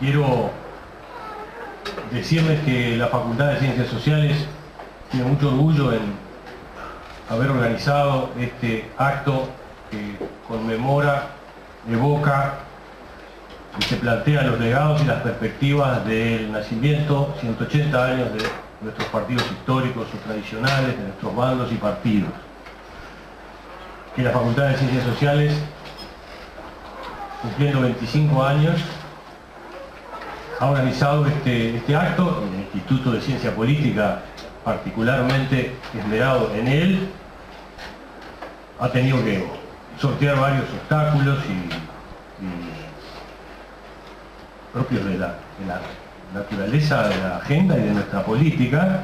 Quiero decirles que la Facultad de Ciencias Sociales tiene mucho orgullo en haber organizado este acto que conmemora, evoca y se plantea los legados y las perspectivas del nacimiento, 180 años de nuestros partidos históricos o tradicionales, de nuestros bandos y partidos. Que la Facultad de Ciencias Sociales, cumpliendo 25 años, ha organizado este acto, el Instituto de Ciencia Política particularmente esmerado en él, ha tenido que sortear varios obstáculos y propios de la naturaleza de la agenda y de nuestra política,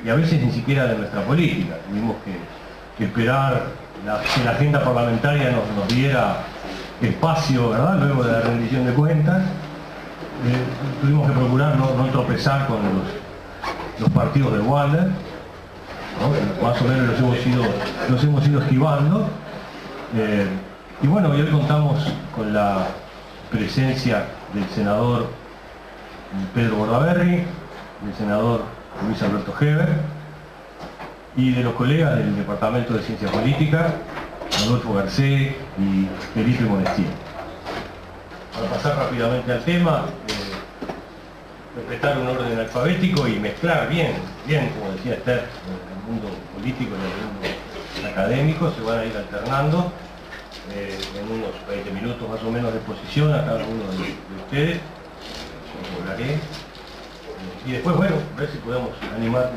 y a veces ni siquiera de nuestra política. Tuvimos que esperar que la agenda parlamentaria nos diera espacio, ¿verdad?, luego de la rendición de cuentas. Tuvimos que procurar no tropezar con los partidos de Wander, ¿no? Más o menos los hemos ido esquivando. Y bueno, hoy contamos con la presencia del senador Pedro Bordaberry, del senador Luis Alberto Heber y de los colegas del Departamento de Ciencia Política, Adolfo Garcés y Felipe Monestier. Para pasar rápidamente al tema, respetar un orden alfabético y mezclar bien, como decía Esther, el mundo político y el mundo académico, se van a ir alternando en unos 20 minutos más o menos de exposición a cada uno de ustedes. Hablaré. Y después, bueno, a ver si podemos animar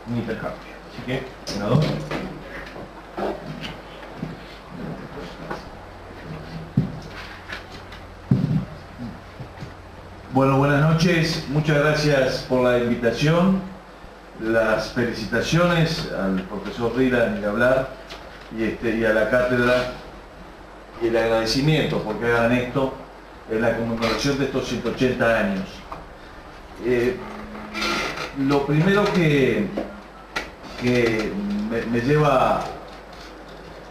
un intercambio. Así que, senador. Bueno, buenas noches, muchas gracias por la invitación, las felicitaciones al profesor Rila, ni hablar, y a la cátedra, y el agradecimiento porque hagan esto en la conmemoración de estos 180 años. Lo primero que me lleva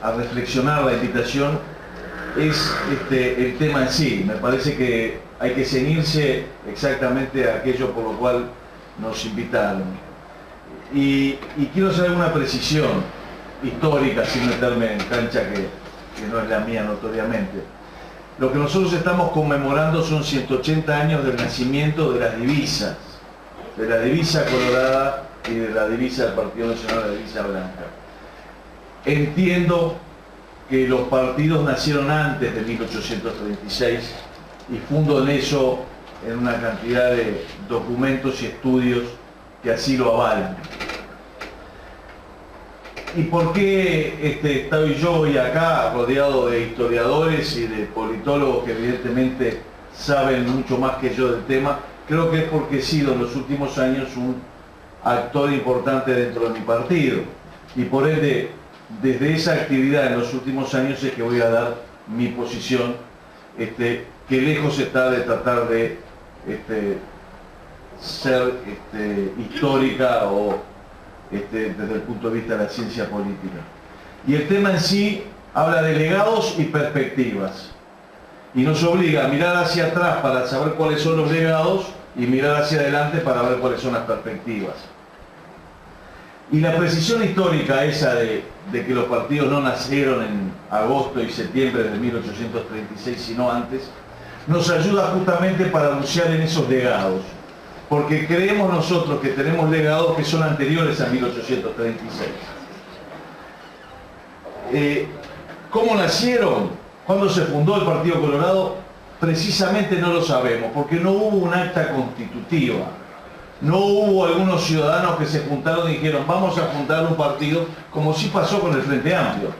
a reflexionar la invitación es el tema en sí. Me parece que hay que ceñirse exactamente a aquello por lo cual nos invitaron. Y quiero hacer alguna precisión histórica, sin meterme en cancha que no es la mía notoriamente. Lo que nosotros estamos conmemorando son 180 años del nacimiento de las divisas, de la divisa colorada y de la divisa del Partido Nacional, la divisa blanca. Entiendo que los partidos nacieron antes de 1836 y fundo en eso en una cantidad de documentos y estudios que así lo avalan. ¿Y por qué estoy yo hoy acá rodeado de historiadores y de politólogos que evidentemente saben mucho más que yo del tema? Creo que es porque he sido en los últimos años un actor importante dentro de mi partido y por ende desde esa actividad en los últimos años es que voy a dar mi posición, que lejos está de tratar de ser histórica o desde el punto de vista de la ciencia política. Y el tema en sí habla de legados y perspectivas. Y nos obliga a mirar hacia atrás para saber cuáles son los legados y mirar hacia adelante para ver cuáles son las perspectivas. Y la precisión histórica esa de que los partidos no nacieron en agosto y septiembre de 1836, sino antes, nos ayuda justamente para bucear en esos legados. Porque creemos nosotros que tenemos legados que son anteriores a 1836. ¿Cómo nacieron? ¿Cuándo se fundó el Partido Colorado? Precisamente no lo sabemos, porque no hubo un acta constitutiva. No hubo algunos ciudadanos que se juntaron y dijeron vamos a fundar un partido, como sí pasó con el Frente Amplio,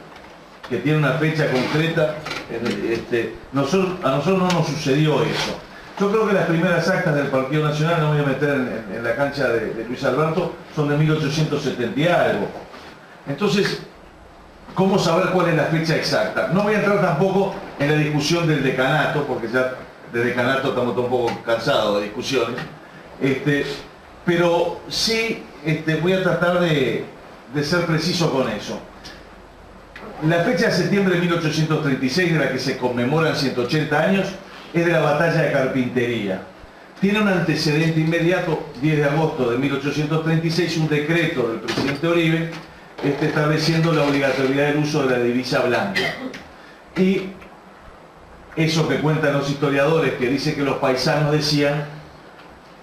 que tiene una fecha concreta. A nosotros no nos sucedió eso. Yo creo que las primeras actas del Partido Nacional, no me voy a meter en la cancha de Luis Alberto, son de 1870 y algo. Entonces, ¿cómo saber cuál es la fecha exacta? No voy a entrar tampoco en la discusión del decanato, porque ya de decanato estamos un poco cansados de discusiones. Pero sí voy a tratar de ser preciso con eso. La fecha de septiembre de 1836, de la que se conmemoran 180 años, es de la batalla de Carpintería. tiene un antecedente inmediato. 10 de agosto de 1836, un decreto del presidente Oribe estableciendo la obligatoriedad del uso de la divisa blanca. Y eso que cuentan los historiadores, que dice que los paisanos decían,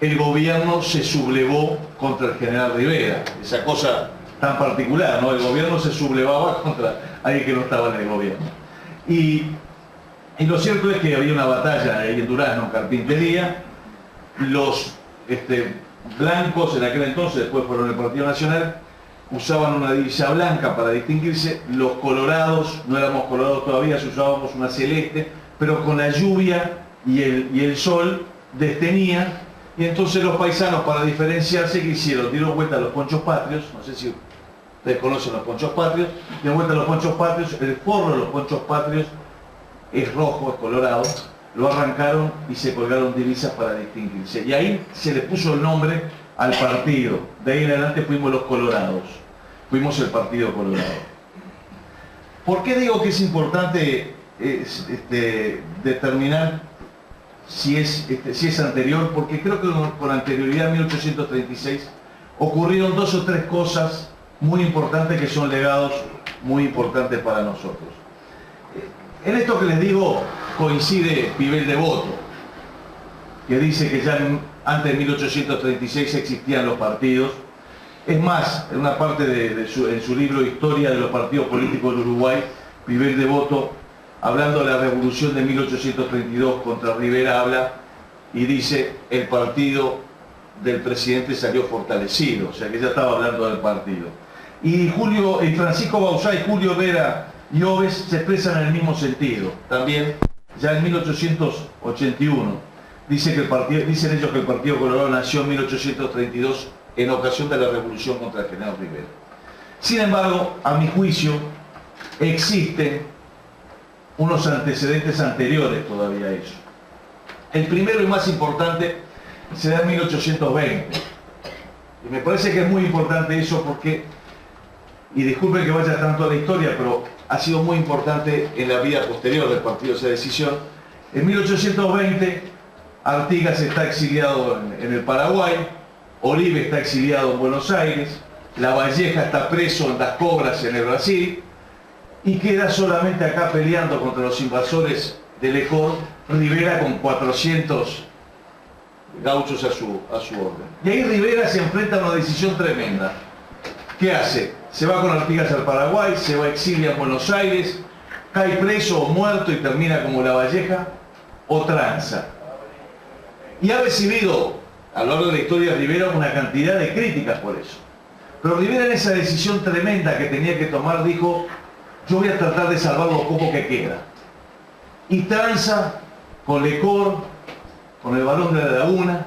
el gobierno se sublevó contra el general Rivera. Esa cosa tan particular, ¿no? El gobierno se sublevaba contra alguien que no estaba en el gobierno. Y lo cierto es que había una batalla ahí en Durazno, en Carpintería. Los blancos en aquel entonces, después fueron el Partido Nacional, usaban una divisa blanca para distinguirse. Los colorados, no éramos colorados todavía, usábamos una celeste, pero con la lluvia y el sol destenían, y entonces los paisanos, para diferenciarse, ¿qué hicieron? Dieron vuelta a los ponchos patrios. No sé si ustedes conocen los ponchos patrios. Dieron vuelta a los ponchos patrios. El forro de los ponchos patrios es rojo, es colorado. Lo arrancaron y se colgaron divisas para distinguirse. Y ahí se le puso el nombre al partido. De ahí en adelante fuimos los colorados. Fuimos el Partido Colorado. ¿Por qué digo que es importante determinar si es anterior? Porque creo que con anterioridad a 1836 ocurrieron 2 o 3 cosas muy importantes que son legados muy importantes para nosotros. En esto que les digo coincide Pibel Devoto, que dice que ya antes de 1836 existían los partidos. Es más, en una parte en su libro Historia de los partidos políticos del Uruguay, Pibel Devoto, hablando de la revolución de 1832 contra Rivera, habla y dice: el partido del presidente salió fortalecido. O sea que ya estaba hablando del partido. Y Francisco Bauzá y Julio Vera y Oves se expresan en el mismo sentido. También, ya en 1881, dicen ellos que el Partido Colorado nació en 1832 en ocasión de la revolución contra el general Rivera. Sin embargo, a mi juicio, existen unos antecedentes anteriores todavía a eso. El primero y más importante se da en 1820. Y me parece que es muy importante eso porque, y disculpen que vaya tanto a la historia, pero ha sido muy importante en la vida posterior del partido esa decisión. En 1820, Artigas está exiliado en el Paraguay, Oribe está exiliado en Buenos Aires, Lavalleja está preso en Las Cobras en el Brasil, y queda solamente acá peleando contra los invasores de Lecor, Rivera con 400 gauchos a su orden. Y ahí Rivera se enfrenta a una decisión tremenda. ¿Qué hace? Se va con Artigas al Paraguay, se va a exiliar en Buenos Aires, cae preso o muerto y termina como Lavalleja, o tranza. Y ha recibido, a lo largo de la historia de Rivera, una cantidad de críticas por eso. Pero Rivera, en esa decisión tremenda que tenía que tomar, dijo: yo voy a tratar de salvar lo poco que queda. Y tranza con Lecor, con el Barón de la Laguna.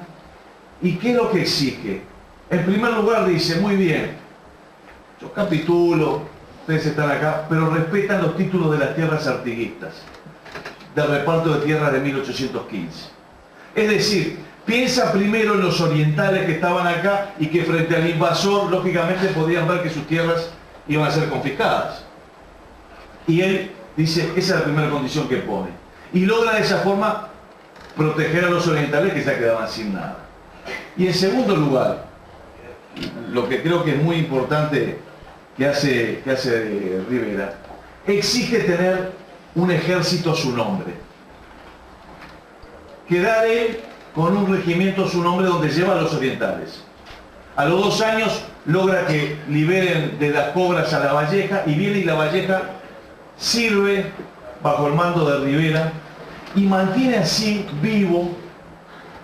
¿Y qué es lo que exige? En primer lugar dice: muy bien, yo capitulo, ustedes están acá, pero respetan los títulos de las tierras artiguistas, del reparto de tierras de 1815. Es decir, piensa primero en los orientales que estaban acá y que frente al invasor, lógicamente, podían ver que sus tierras iban a ser confiscadas. Y él dice, esa es la primera condición que pone. Y logra de esa forma proteger a los orientales que ya quedaban sin nada. Y en segundo lugar, lo que creo que es muy importante que hace Rivera, exige tener un ejército a su nombre. Quedar él con un regimiento a su nombre donde lleva a los orientales. A los 2 años logra que liberen de Las Cobras a Lavalleja, y viene y Lavalleja sirve bajo el mando de Rivera y mantiene así vivo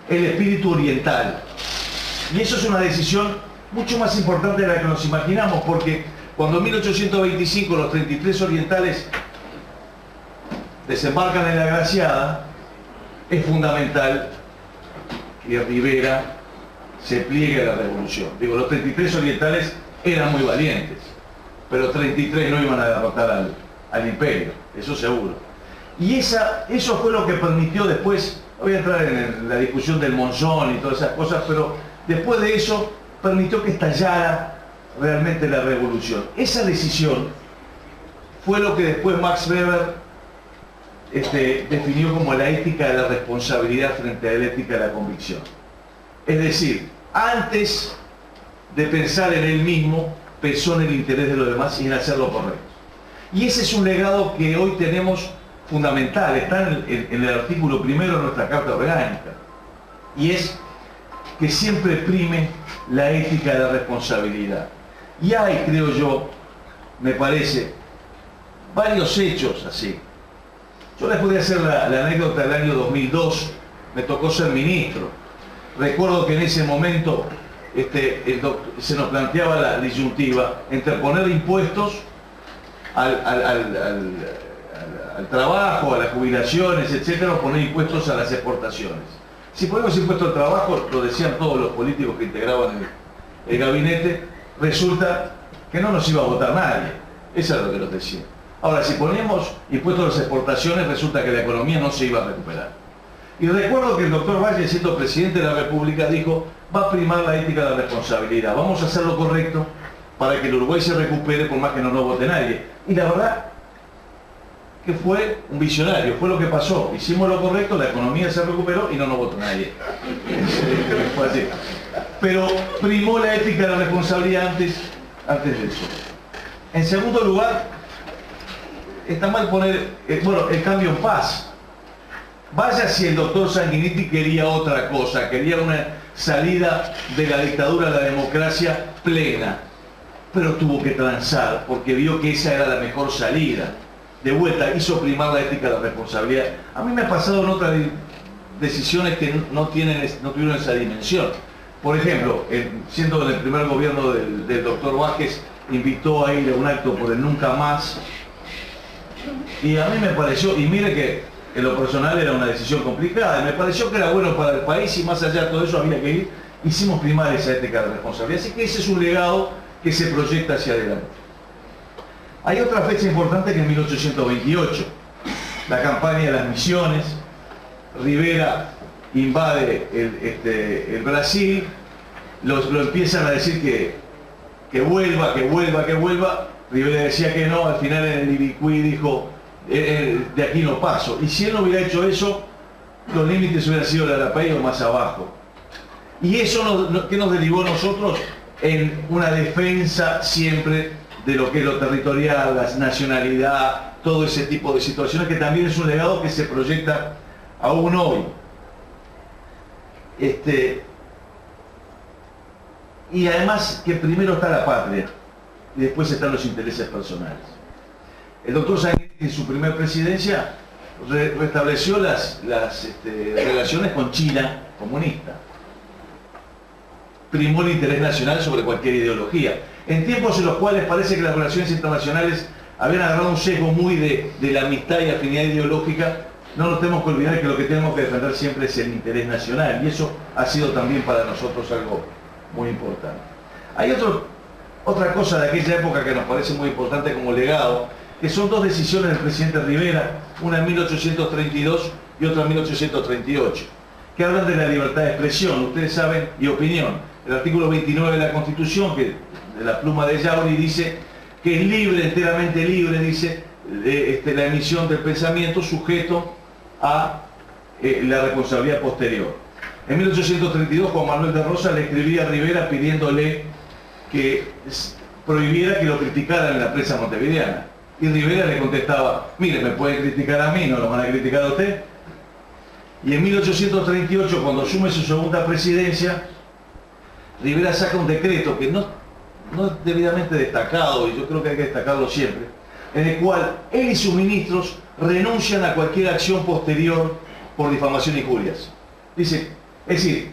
el espíritu oriental. Y eso es una decisión mucho más importante de la que nos imaginamos, porque cuando en 1825 los 33 orientales desembarcan en la Graciada, es fundamental que Rivera se pliegue a la revolución. Digo, los 33 orientales eran muy valientes, pero 33 no iban a derrotar al imperio, eso seguro. Y eso fue lo que permitió después, no voy a entrar en la discusión del Monzón y todas esas cosas, pero después de eso permitió que estallara realmente la revolución. Esa decisión fue lo que después Max Weber definió como la ética de la responsabilidad frente a la ética de la convicción. Es decir, antes de pensar en él mismo, pensó en el interés de los demás y en hacer lo correcto. Y ese es un legado que hoy tenemos fundamental, está en el artículo primero de nuestra Carta Orgánica, y es que siempre prime la ética de la responsabilidad. Y hay, creo yo, me parece, varios hechos así. Yo les podría hacer la anécdota del año 2002, me tocó ser ministro. Recuerdo que en ese momento se nos planteaba la disyuntiva entre poner impuestos al trabajo, a las jubilaciones, etcétera, o poner impuestos a las exportaciones. Si ponemos impuestos al trabajo, lo decían todos los políticos que integraban el gabinete, resulta que no nos iba a votar nadie. Eso es lo que nos decían. Ahora, si ponemos impuestos a las exportaciones, resulta que la economía no se iba a recuperar. Y recuerdo que el doctor Valle, siendo presidente de la República, dijo: va a primar la ética de la responsabilidad, vamos a hacer lo correcto para que el Uruguay se recupere por más que no nos vote nadie. Y la verdad que fue un visionario, fue lo que pasó. Hicimos lo correcto, la economía se recuperó y no nos votó nadie. Fue así. Pero primó la ética de la responsabilidad antes de eso. En segundo lugar, está mal poner, el cambio en paz. Vaya si el doctor Sanguinetti quería otra cosa, quería una salida de la dictadura a la democracia plena, pero tuvo que transar porque vio que esa era la mejor salida. De vuelta, hizo primar la ética de la responsabilidad. A mí me ha pasado en otras decisiones que no tuvieron esa dimensión. Por ejemplo, siendo en el primer gobierno del doctor Vázquez, invitó a ir a un acto por el Nunca Más, y a mí me pareció, y mire que en lo personal era una decisión complicada, y me pareció que era bueno para el país, y más allá de todo eso había que ir. Hicimos primar esa ética de responsabilidad, así que ese es un legado que se proyecta hacia adelante. Hay otra fecha importante que es 1828, la campaña de las Misiones. Rivera invade el Brasil, lo empiezan a decir que vuelva. Rivera decía que no, al final en el Ibicuí dijo: de aquí no paso. Y si él no hubiera hecho eso, los límites hubieran sido la Arapey o más abajo. Y eso ¿qué nos derivó a nosotros? En una defensa siempre de lo que es lo territorial, la nacionalidad, todo ese tipo de situaciones, que también es un legado que se proyecta aún hoy. Y además que primero está la patria y después están los intereses personales. El doctor Sanguinetti en su primera presidencia restableció las relaciones con China comunista. Primó el interés nacional sobre cualquier ideología. En tiempos en los cuales parece que las relaciones internacionales habían agarrado un sesgo muy de la amistad y afinidad ideológica, no nos tenemos que olvidar que lo que tenemos que defender siempre es el interés nacional, y eso ha sido también para nosotros algo muy importante. Hay otra cosa de aquella época que nos parece muy importante como legado, que son dos decisiones del presidente Rivera, una en 1832 y otra en 1838, que hablan de la libertad de expresión, ustedes saben, y opinión. El artículo 29 de la Constitución, que de la pluma de Yauri, dice que es libre, enteramente libre, dice, la emisión del pensamiento sujeto a la responsabilidad posterior. En 1832 Juan Manuel de Rosas le escribía a Rivera pidiéndole que prohibiera que lo criticaran en la prensa montevideana. Y Rivera le contestaba: mire, me pueden criticar a mí, no lo van a criticar a usted. Y en 1838, cuando asume su segunda presidencia, Rivera saca un decreto que no es debidamente destacado, y yo creo que hay que destacarlo siempre, en el cual él y sus ministros renuncian a cualquier acción posterior por difamación y injurias. Dice, es decir,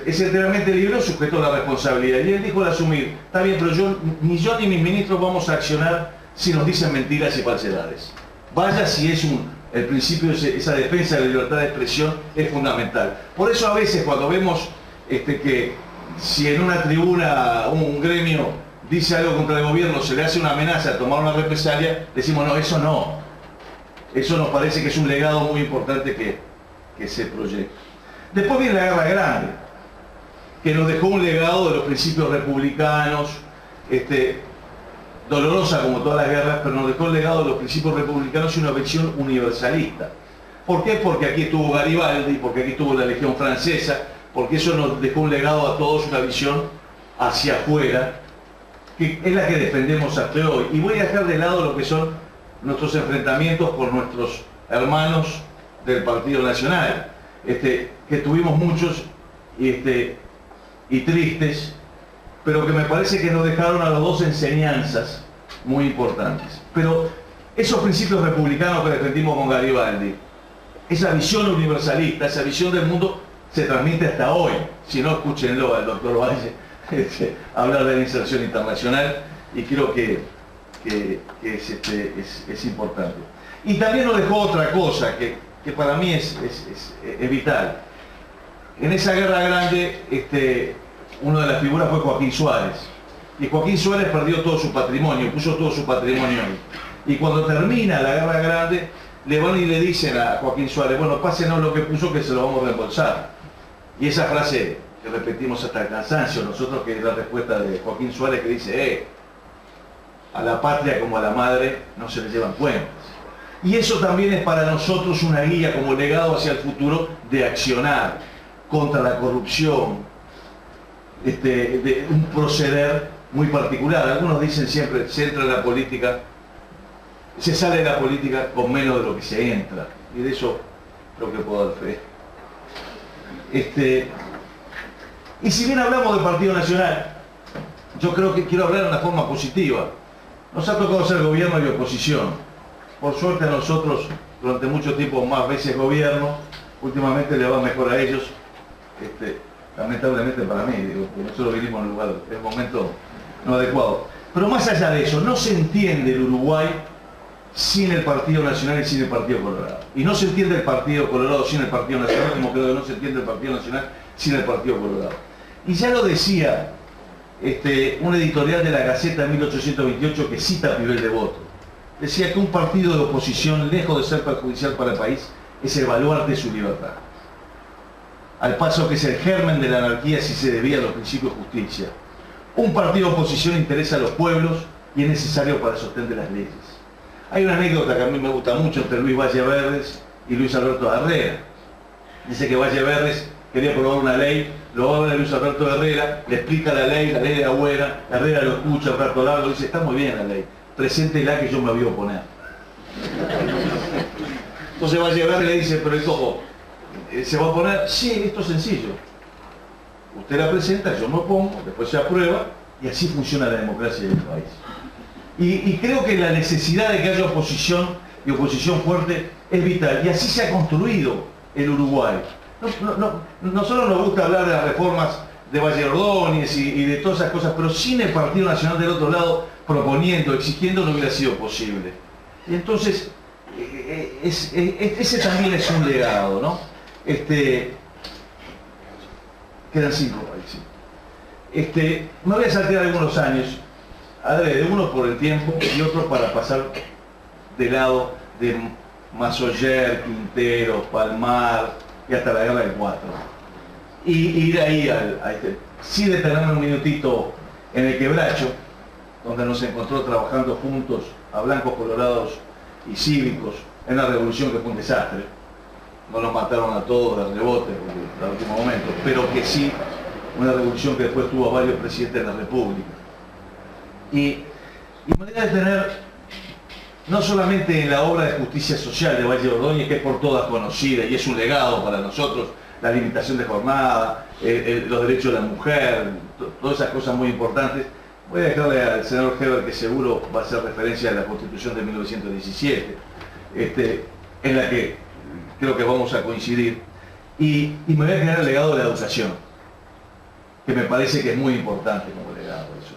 es enteramente libre, sujeto a la responsabilidad. Y él dijo al asumir: está bien, pero ni yo ni mis ministros vamos a accionar si nos dicen mentiras y falsedades. Vaya si es el principio, esa defensa de la libertad de expresión es fundamental. Por eso a veces cuando vemos que si en una tribuna un gremio dice algo contra el gobierno, se le hace una amenaza a tomar una represalia, decimos: no, eso no. Eso nos parece que es un legado muy importante que se proyecta. Después viene la Guerra Grande, que nos dejó un legado de los principios republicanos, dolorosa como todas las guerras, pero nos dejó el legado de los principios republicanos y una visión universalista. ¿Por qué? Porque aquí estuvo Garibaldi, porque aquí estuvo la Legión Francesa, porque eso nos dejó un legado a todos, una visión hacia afuera, que es la que defendemos hasta hoy. Y voy a dejar de lado lo que son nuestros enfrentamientos con nuestros hermanos del Partido Nacional, que tuvimos muchos y tristes, pero que me parece que nos dejaron a los dos enseñanzas muy importantes. Pero esos principios republicanos que defendimos con Garibaldi, esa visión universalista, esa visión del mundo, se transmite hasta hoy. Si no, escúchenlo al doctor Valle hablar de la inserción internacional, y creo que es importante. Y también nos dejó otra cosa que para mí es vital. En esa guerra grande, una de las figuras fue Joaquín Suárez. Y Joaquín Suárez perdió todo su patrimonio, puso todo su patrimonio ahí. Y cuando termina la guerra grande, le van y le dicen a Joaquín Suárez, bueno, pásenos lo que puso, que se lo vamos a reembolsar. Y esa frase que repetimos hasta el cansancio, nosotros, que es la respuesta de Joaquín Suárez, que dice, a la patria como a la madre no se le llevan cuentas. Y eso también es para nosotros una guía como legado hacia el futuro de accionar contra la corrupción, de un proceder muy particular. Algunos dicen siempre, se entra en la política, se sale de la política con menos de lo que se entra. Y de eso creo que puedo dar fe. Y si bien hablamos del Partido Nacional, yo creo que quiero hablar de una forma positiva. Nos ha tocado ser gobierno y oposición. Por suerte a nosotros, durante mucho tiempo, más veces gobierno, últimamente le va mejor a ellos, lamentablemente para mí, digo, porque nosotros vivimos en un lugar, en un momento no adecuado. Pero más allá de eso, no se entiende el Uruguay sin el Partido Nacional y sin el Partido Colorado. Y no se entiende el Partido Colorado sin el Partido Nacional, como creo que no se entiende el Partido Nacional sin el Partido Colorado. Y ya lo decía un editorial de la Gaceta en 1828 que cita a Pibel Devoto. Decía que un partido de oposición, lejos de ser perjudicial para el país, es el baluarte de su libertad. Al paso que es el germen de la anarquía si se debía a los principios de justicia. Un partido de oposición interesa a los pueblos y es necesario para el sostén de las leyes. Hay una anécdota que a mí me gusta mucho entre Luis Valle Verdes y Luis Alberto Herrera. Dice que Valle Verdes quería aprobar una ley, lo va a ver a Luis Alberto Herrera, le explica la ley era buena, Herrera lo escucha un rato largo, dice, está muy bien la ley, preséntela que yo me voy a oponer. Entonces Valle Verdes le dice, pero esto, ¿se va a oponer? Sí, esto es sencillo. Usted la presenta, yo me opongo, después se aprueba, y así funciona la democracia del país. Y creo que la necesidad de que haya oposición, y oposición fuerte, es vital. Y así se ha construido el Uruguay. Nosotros nos gusta hablar de las reformas de Valle Ordóñez y de todas esas cosas, pero sin el Partido Nacional del otro lado proponiendo, exigiendo, no hubiera sido posible. Y entonces, ese también es un legado, ¿no? Quedan 5 países. Me voy a saltear algunos años, de unos por el tiempo y otros para pasar de lado de Masoyer, Quintero, Palmar y hasta la guerra del 4. Y ir ahí sí detenerme un minutito en el Quebracho, donde nos encontró trabajando juntos a blancos, colorados y cívicos en la revolución que fue un desastre. No nos mataron a todos de rebote en el último momento, pero que sí una revolución que después tuvo a varios presidentes de la República. Y me voy a detener no solamente en la obra de justicia social de Valle Ordóñez, que es por todas conocida y es un legado para nosotros, la limitación de jornada, los derechos de la mujer, todas esas cosas muy importantes. Voy a dejarle al senador Heber, que seguro va a hacer referencia a la Constitución de 1917, en la que creo que vamos a coincidir. Y me voy a quedar el legado de la educación, que me parece que es muy importante como legado eso.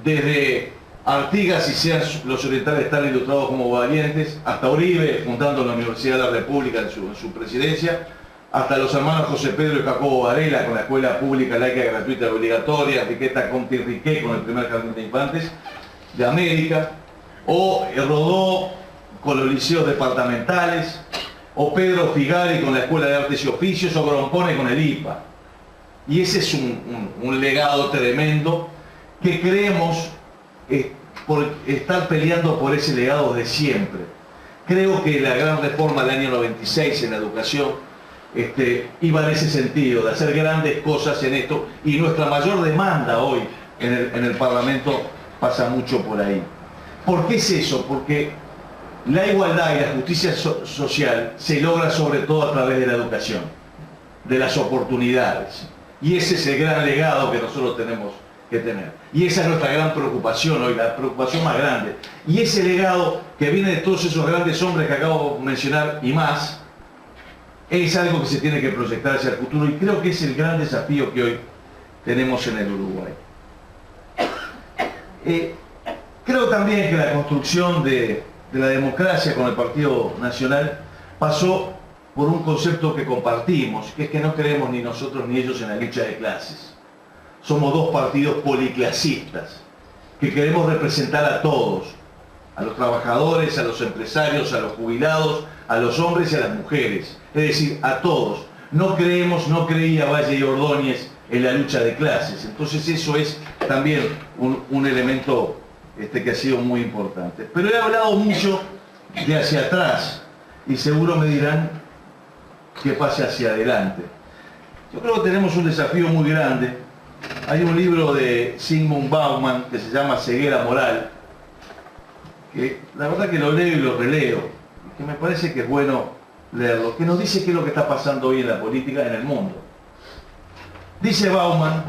Desde Artigas y sean los orientales tan ilustrados como valientes, hasta Uribe, fundando la Universidad de la República en su presidencia, hasta los hermanos José Pedro y Jacobo Varela con la escuela pública laica gratuita y obligatoria, Enriqueta Conti Riquet con el primer jardín de infantes de América, o Rodó con los liceos departamentales, o Pedro Figari con la Escuela de Artes y Oficios, o Grompone con el IPA. Y ese es un legado tremendo que creemos por estar peleando por ese legado de siempre. Creo que la gran reforma del año 96 en la educación iba en ese sentido, de hacer grandes cosas en esto, y nuestra mayor demanda hoy en el Parlamento pasa mucho por ahí. ¿Por qué es eso? Porque la igualdad y la justicia social se logra sobre todo a través de la educación, de las oportunidades. Y ese es el gran legado que nosotros tenemos que tener. Y esa es nuestra gran preocupación hoy, la preocupación más grande. Y ese legado que viene de todos esos grandes hombres que acabo de mencionar y más, es algo que se tiene que proyectar hacia el futuro, y creo que es el gran desafío que hoy tenemos en el Uruguay. Creo también que la construcción de la democracia con el Partido Nacional pasó por un concepto que compartimos, que es que no creemos ni nosotros ni ellos en la lucha de clases. Somos dos partidos policlasistas, que queremos representar a todos, a los trabajadores, a los empresarios, a los jubilados, a los hombres y a las mujeres, es decir, a todos. No creía Valle y Ordóñez en la lucha de clases, entonces eso es también un elemento que ha sido muy importante. Pero he hablado mucho de hacia atrás, y seguro me dirán que pase hacia adelante. Yo creo que tenemos un desafío muy grande. Hay un libro de Zygmunt Bauman que se llama Ceguera Moral, que la verdad que lo leo y lo releo, que me parece que es bueno leerlo, que nos dice qué es lo que está pasando hoy en la política en el mundo. Dice Bauman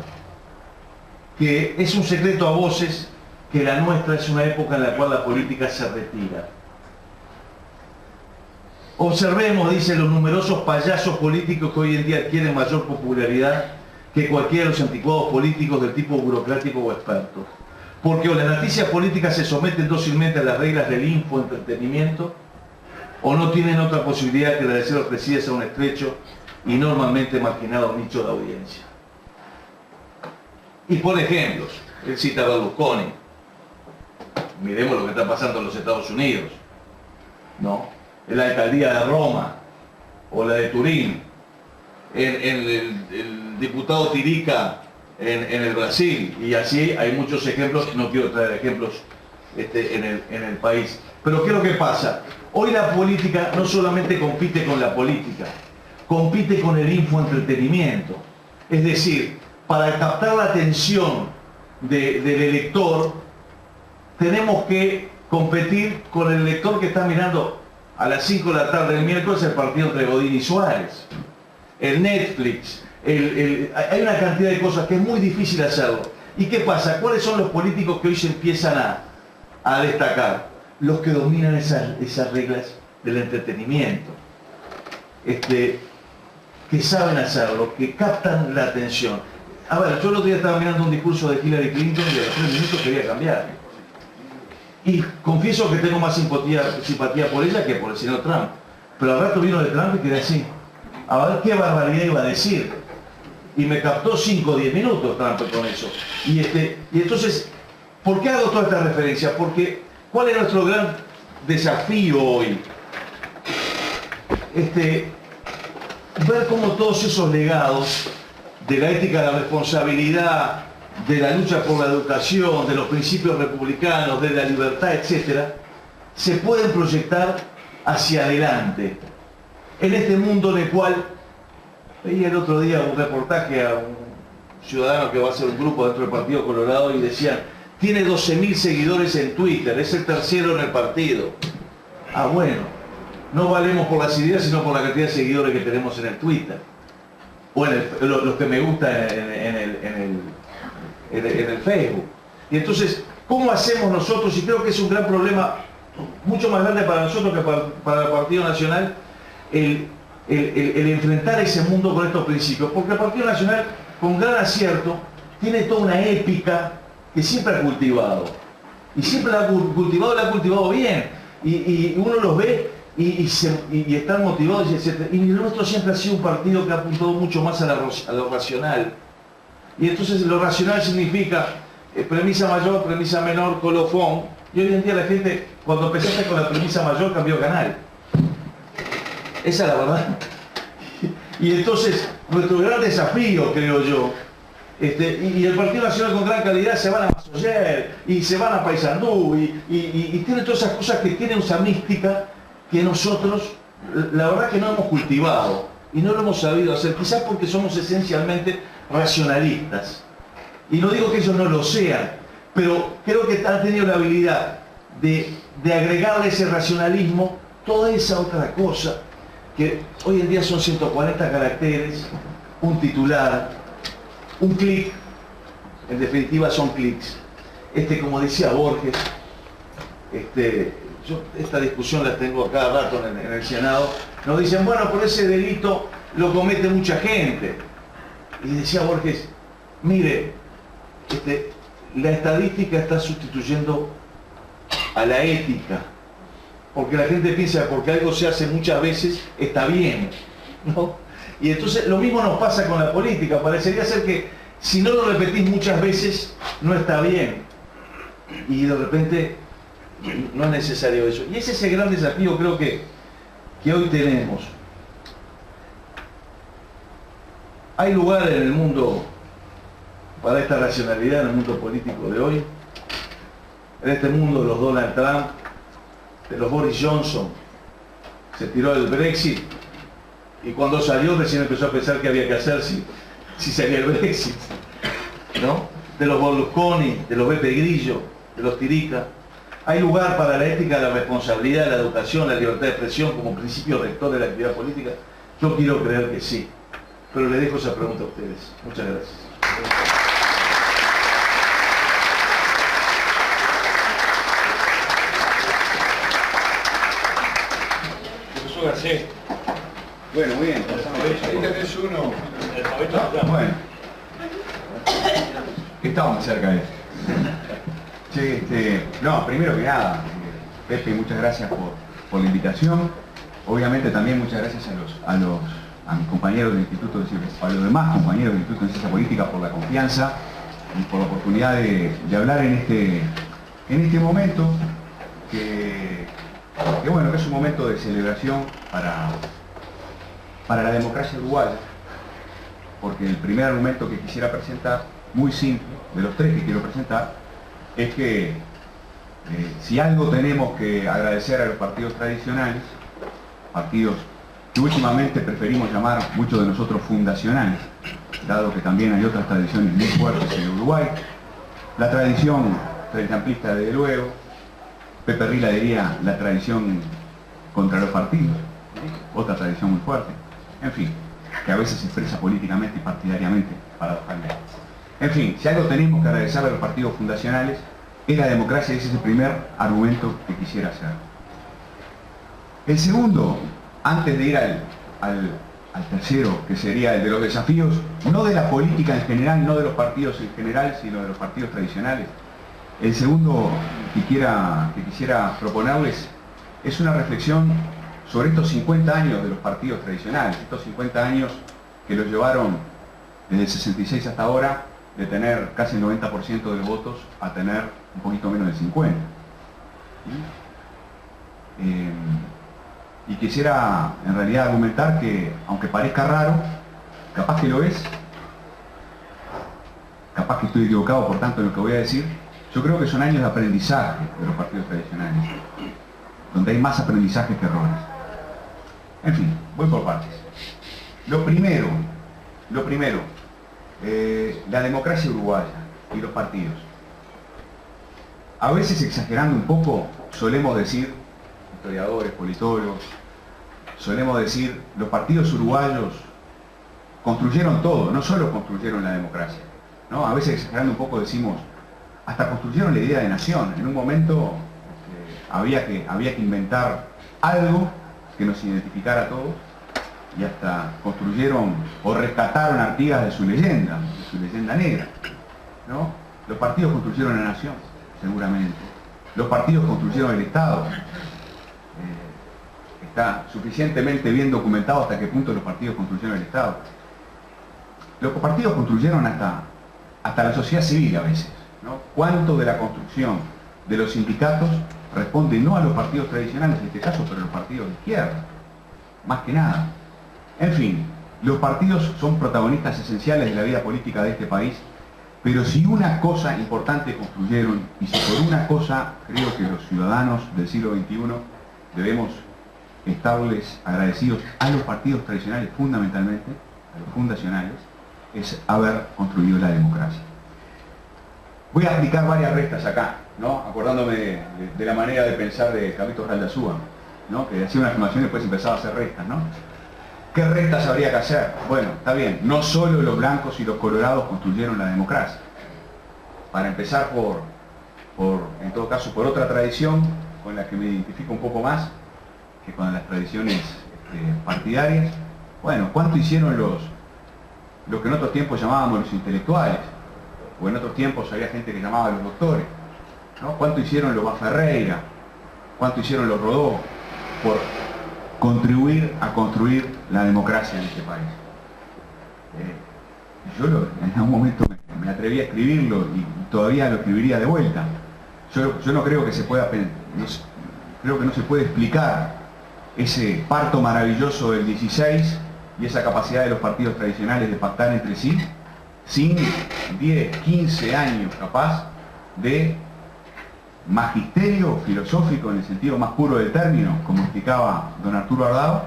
que es un secreto a voces que la nuestra es una época en la cual la política se retira. Observemos, dice, los numerosos payasos políticos que hoy en día adquieren mayor popularidad que cualquiera de los anticuados políticos del tipo burocrático o experto. Porque o las noticias políticas se someten dócilmente a las reglas del infoentretenimiento, o no tienen otra posibilidad que la de ser ofrecidas a un estrecho y normalmente marginado nicho de audiencia. Y por ejemplos, él cita a Berlusconi. Miremos lo que está pasando en los Estados Unidos, ¿no? En la alcaldía de Roma, o la de Turín, el diputado Tirica en el Brasil, y así hay muchos ejemplos. No quiero traer ejemplos en el país. Pero ¿qué es lo que pasa? Hoy la política no solamente compite con la política, compite con el infoentretenimiento. Es decir, para captar la atención del elector, tenemos que competir con el elector que está mirando a las 5 de la tarde del miércoles el partido entre Godín y Suárez, el Netflix, hay una cantidad de cosas que es muy difícil hacerlo. ¿Y qué pasa? ¿Cuáles son los políticos que hoy se empiezan a destacar? Los que dominan esas reglas del entretenimiento, que saben hacerlo, que captan la atención. A ver, yo el otro día estaba mirando un discurso de Hillary Clinton y a los 3 minutos quería cambiar. Y confieso que tengo más simpatía por ella que por el señor Trump. Pero al rato vino de Trump y quedé así. A ver qué barbaridad iba a decir. Y me captó 5 o 10 minutos Trump con eso. Y entonces, ¿por qué hago toda esta referencia? Porque, ¿cuál es nuestro gran desafío hoy? Ver cómo todos esos legados de la ética de la responsabilidad, de la lucha por la educación, de los principios republicanos, de la libertad, etc., se pueden proyectar hacia adelante. En este mundo en el cual, veí el otro día un reportaje a un ciudadano que va a hacer un grupo dentro del Partido Colorado y decían, tiene 12.000 seguidores en Twitter, es el tercero en el partido. Ah, bueno, no valemos por las ideas, sino por la cantidad de seguidores que tenemos en el Twitter. O los que me gustan en el Facebook. Y entonces, ¿cómo hacemos nosotros? Y creo que es un gran problema, mucho más grande para nosotros que para el Partido Nacional, el enfrentar ese mundo con estos principios. Porque el Partido Nacional, con gran acierto, tiene toda una épica que siempre ha cultivado. Y siempre la ha cultivado bien. Y uno los ve y están motivados, etc. Y el nuestro siempre ha sido un partido que ha apuntado mucho más a lo racional. Y entonces lo racional significa premisa mayor, premisa menor, colofón. Y hoy en día la gente, cuando empezaste con la premisa mayor, cambió canal. Esa es la verdad. Y entonces, nuestro gran desafío, creo yo, Y el Partido Nacional con gran calidad se van a Massoyer y se van a Paysandú y tiene todas esas cosas que tienen esa mística que nosotros, la verdad que no hemos cultivado y no lo hemos sabido hacer, quizás porque somos esencialmente racionalistas. Y no digo que ellos no lo sean, pero creo que han tenido la habilidad de agregarle a ese racionalismo toda esa otra cosa, que hoy en día son 140 caracteres, un titular, un clic, en definitiva son clics. Como decía Borges, yo esta discusión la tengo a cada rato en el Senado, nos dicen, bueno, por ese delito lo comete mucha gente. Y decía Borges, mire, la estadística está sustituyendo a la ética, porque la gente piensa que porque algo se hace muchas veces está bien, ¿no? Y entonces lo mismo nos pasa con la política, parecería ser que si no lo repetís muchas veces no está bien, y de repente no es necesario eso. Y ese es el gran desafío, creo que hoy tenemos. Hay lugar en el mundo para esta racionalidad, en el mundo político de hoy, en este mundo de los Donald Trump, de los Boris Johnson. Se tiró el Brexit y cuando salió recién empezó a pensar qué había que hacer si salía el Brexit, ¿no? De los Berlusconi, de los Beppe Grillo, de los Tirica. Hay lugar para la ética, la responsabilidad, la educación, la libertad de expresión como principio rector de la actividad política. Yo quiero creer que sí, pero le dejo esa pregunta a ustedes. Muchas gracias. Sí. Bueno, muy bien. Ahí tenés uno. Bueno. Estábamos cerca de eso. Che, no, primero que nada, Pepe, muchas gracias por la invitación. Obviamente también muchas gracias a mis compañeros del Instituto de Ciencia, a los demás compañeros del Instituto de Ciencia Política por la confianza y por la oportunidad de hablar en este momento que bueno, que es un momento de celebración para la democracia uruguaya, porque el primer argumento que quisiera presentar, muy simple, de los tres que quiero presentar, es que si algo tenemos que agradecer a los partidos tradicionales, partidos que últimamente preferimos llamar muchos de nosotros fundacionales, dado que también hay otras tradiciones muy fuertes en Uruguay, la tradición frente amplista desde luego, Pepe Rila diría la tradición contra los partidos, otra tradición muy fuerte, en fin, que a veces se expresa políticamente y partidariamente paradojalmente. En fin, si algo tenemos que agradecerle a los partidos fundacionales es la democracia, ese es el primer argumento que quisiera hacer. El segundo, antes de ir al tercero, que sería el de los desafíos, no de la política en general, no de los partidos en general, sino de los partidos tradicionales. El segundo que quisiera proponerles es una reflexión sobre estos 50 años de los partidos tradicionales, estos 50 años que los llevaron desde el 66 hasta ahora, de tener casi el 90% de los votos a tener un poquito menos del 50%. Y quisiera en realidad argumentar que, aunque parezca raro, capaz que lo es, capaz que estoy equivocado por tanto en lo que voy a decir, yo creo que son años de aprendizaje de los partidos tradicionales, donde hay más aprendizaje que errores. En fin, voy por partes. Lo primero, la democracia uruguaya y los partidos. A veces exagerando un poco, solemos decir, historiadores, politólogos, solemos decir, los partidos uruguayos construyeron todo, no solo construyeron la democracia, ¿no? A veces exagerando un poco decimos, hasta construyeron la idea de nación. En un momento había que inventar algo que nos identificara a todos y hasta construyeron o rescataron Artigas de su leyenda negra, ¿no? Los partidos construyeron la nación, seguramente. Los partidos construyeron el Estado. Está suficientemente bien documentado hasta qué punto los partidos construyeron el Estado. Los partidos construyeron hasta la sociedad civil a veces, ¿no? ¿Cuánto de la construcción de los sindicatos responde no a los partidos tradicionales en este caso, pero a los partidos de izquierda? Más que nada. En fin, Los partidos son protagonistas esenciales de la vida política de este país, pero si una cosa importante construyeron, y si por una cosa creo que los ciudadanos del siglo XXI debemos estarles agradecidos a los partidos tradicionales fundamentalmente, a los fundacionales, es haber construido la democracia. Voy a aplicar varias restas acá, ¿no? Acordándome de la manera de pensar de Carlitos Raldasúa, ¿no? Que hacía una afirmación y después empezaba a hacer restas, ¿no? ¿Qué restas habría que hacer? Bueno, está bien, no solo los blancos y los colorados construyeron la democracia. Para empezar en todo caso, por otra tradición con la que me identifico un poco más que con las tradiciones partidarias. Bueno, ¿cuánto hicieron lo que en otros tiempos llamábamos los intelectuales? O en otros tiempos había gente que llamaba los doctores, ¿no? ¿Cuánto hicieron los Baferreira? ¿Cuánto hicieron los Rodó por contribuir a construir la democracia en este país? Yo en algún momento me atreví a escribirlo y todavía lo escribiría de vuelta. Yo no creo que se pueda, creo que no se puede explicar ese parto maravilloso del 16 y esa capacidad de los partidos tradicionales de pactar entre sí sin 10, 15 años capaz de magisterio filosófico en el sentido más puro del término, como explicaba don Arturo Ardao,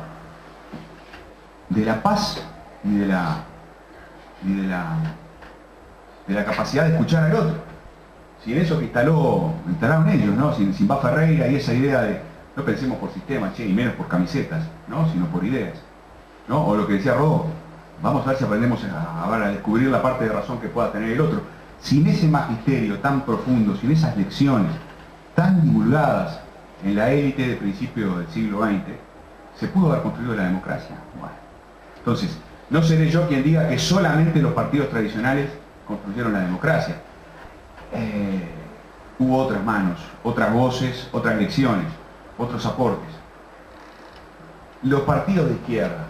de la paz y de la capacidad de escuchar al otro. Sin eso que instalaron ellos, ¿no? Sin Baferreira y esa idea de no pensemos por sistemas, y menos por camisetas, ¿no? Sino por ideas, ¿no? O lo que decía Rodó, vamos a ver si aprendemos a descubrir la parte de razón que pueda tener el otro. Sin ese magisterio tan profundo, sin esas lecciones tan divulgadas en la élite de principios del siglo XX, ¿se pudo haber construido la democracia? Bueno, entonces, no seré yo quien diga que solamente los partidos tradicionales construyeron la democracia. Hubo otras manos, otras voces, otras lecciones, otros aportes. Los partidos de izquierda.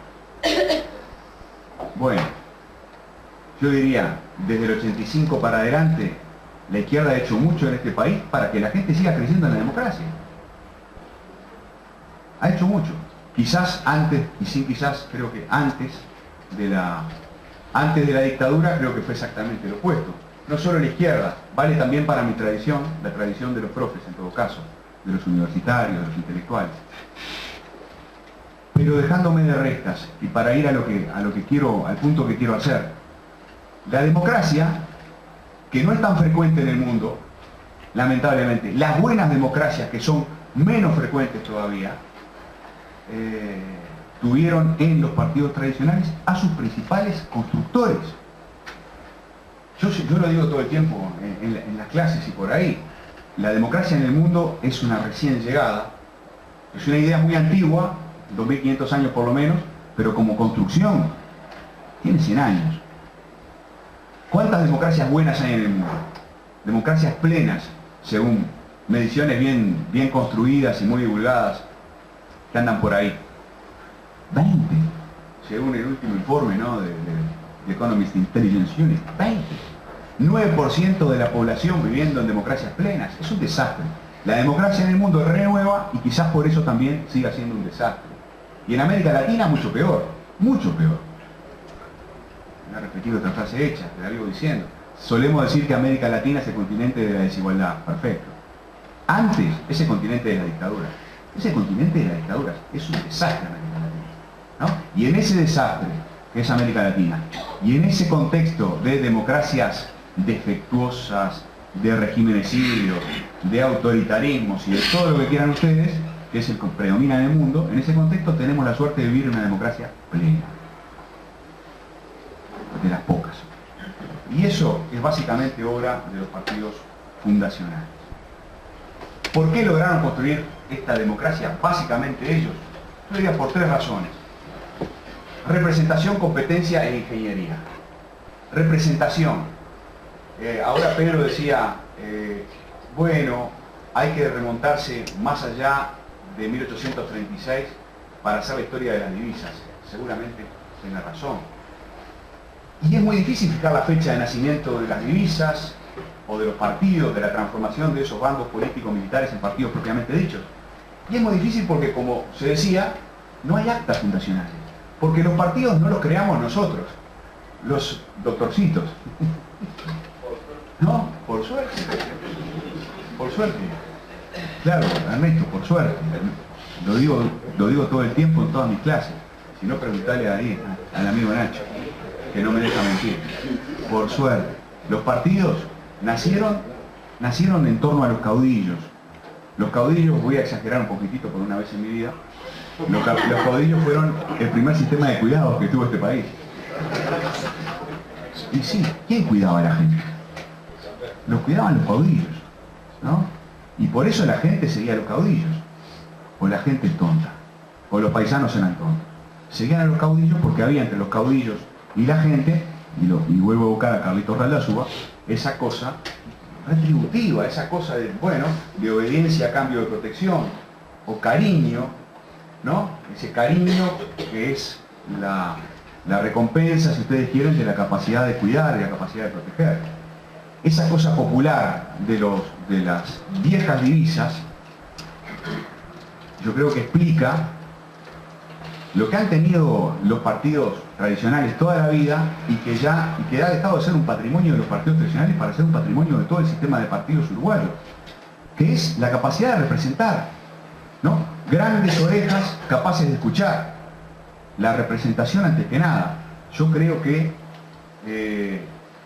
Bueno, yo diría, desde el 85 para adelante, la izquierda ha hecho mucho en este país para que la gente siga creyendo en la democracia. Ha hecho mucho. Quizás antes, y sin quizás, creo que antes de la dictadura, creo que fue exactamente lo opuesto. No solo la izquierda, vale también para mi tradición, la tradición de los profes en todo caso, de los universitarios, de los intelectuales. Pero dejándome de restas, y para ir a lo que quiero, al punto que quiero hacer, la democracia, que no es tan frecuente en el mundo, lamentablemente, las buenas democracias, que son menos frecuentes todavía, tuvieron en los partidos tradicionales a sus principales constructores. Yo lo digo todo el tiempo en las clases y por ahí, la democracia en el mundo es una recién llegada, es una idea muy antigua, 2500 años por lo menos, pero como construcción tiene 100 años. ¿Cuántas democracias buenas hay en el mundo? Democracias plenas, según mediciones bien construidas y muy divulgadas que andan por ahí. 20, según el último informe, ¿no? de Economist Intelligence Unit. 20. 9% de la población viviendo en democracias plenas. Es un desastre. La democracia en el mundo es re nueva y quizás por eso también siga siendo un desastre. Y en América Latina mucho peor, mucho peor. Me he repetido otra frase hecha, te la vivo diciendo. Solemos decir que América Latina es el continente de la desigualdad. Perfecto. Antes, ese continente de la dictadura. Ese continente de la dictadura es un desastre América Latina, ¿no? Y en ese desastre, que es América Latina, y en ese contexto de democracias defectuosas, de regímenes híbridos, de autoritarismos y de todo lo que quieran ustedes, que es el que predomina en el mundo, en ese contexto tenemos la suerte de vivir en una democracia plena. De las pocas. Y eso es básicamente obra de los partidos fundacionales. ¿Por qué lograron construir esta democracia? Básicamente ellos. Yo diría por 3 razones. Representación, competencia e ingeniería. Representación. Ahora Pedro decía, bueno, hay que remontarse más allá de 1836 para hacer la historia de las divisas. Seguramente tiene razón. Y es muy difícil fijar la fecha de nacimiento de las divisas o de los partidos, de la transformación de esos bandos políticos militares en partidos propiamente dichos. Y es muy difícil porque, como se decía, no hay actas fundacionales. Porque los partidos no los creamos nosotros, los doctorcitos. No, por suerte. Por suerte. Claro, Ernesto, por suerte. Lo digo todo el tiempo en todas mis clases. Si no, preguntale ahí al amigo Nacho, que no me deja mentir. Por suerte. Los partidos nacieron en torno a los caudillos. Los caudillos, voy a exagerar un poquitito por una vez en mi vida, los caudillos fueron el primer sistema de cuidados que tuvo este país. Y sí, ¿quién cuidaba a la gente? Los cuidaban los caudillos, ¿no? Y por eso la gente seguía a los caudillos. O la gente es tonta, o los paisanos eran tontos. Seguían a los caudillos porque había entre los caudillos y la gente, y vuelvo a buscar a Carlitos Raldasúa, esa cosa retributiva, esa cosa de, bueno, de obediencia a cambio de protección, o cariño, ¿no? Ese cariño que es la recompensa, si ustedes quieren, de la capacidad de cuidar y la capacidad de proteger. Esa cosa popular de las viejas divisas, yo creo que explica lo que han tenido los partidos tradicionales toda la vida y que ha dejado de ser un patrimonio de los partidos tradicionales para ser un patrimonio de todo el sistema de partidos uruguayos, que es la capacidad de representar, ¿no? Grandes orejas capaces de escuchar, la representación antes que nada. Yo creo que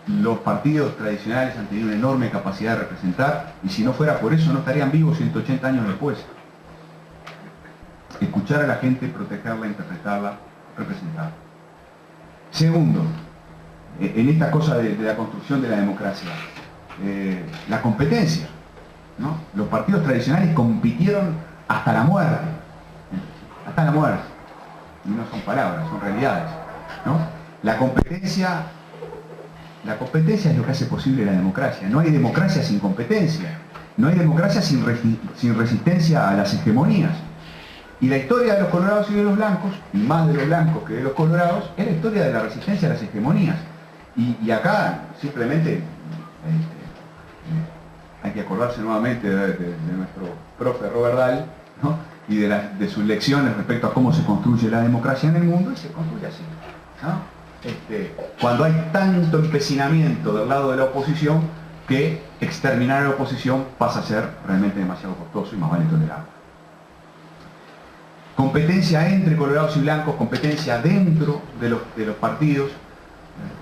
los partidos tradicionales han tenido una enorme capacidad de representar y si no fuera por eso no estarían vivos 180 años después. Escuchar a la gente, protegerla, interpretarla, representarla. Segundo, en esta cosa de la construcción de la democracia, la competencia, ¿no? Los partidos tradicionales compitieron hasta la muerte, y no son palabras, son realidades, ¿no? La competencia es lo que hace posible la democracia. No hay democracia sin competencia, no hay democracia sin resistencia a las hegemonías. Y la historia de los colorados y de los blancos, y más de los blancos que de los colorados, es la historia de la resistencia a las hegemonías. Y acá simplemente hay que acordarse nuevamente de nuestro profe Robert Dahl, ¿no? Y de sus lecciones respecto a cómo se construye la democracia en el mundo, y se construye así, ¿no? Cuando hay tanto empecinamiento del lado de la oposición que exterminar a la oposición pasa a ser realmente demasiado costoso y más vale tolerarlo. Competencia entre colorados y blancos, competencia dentro de los partidos.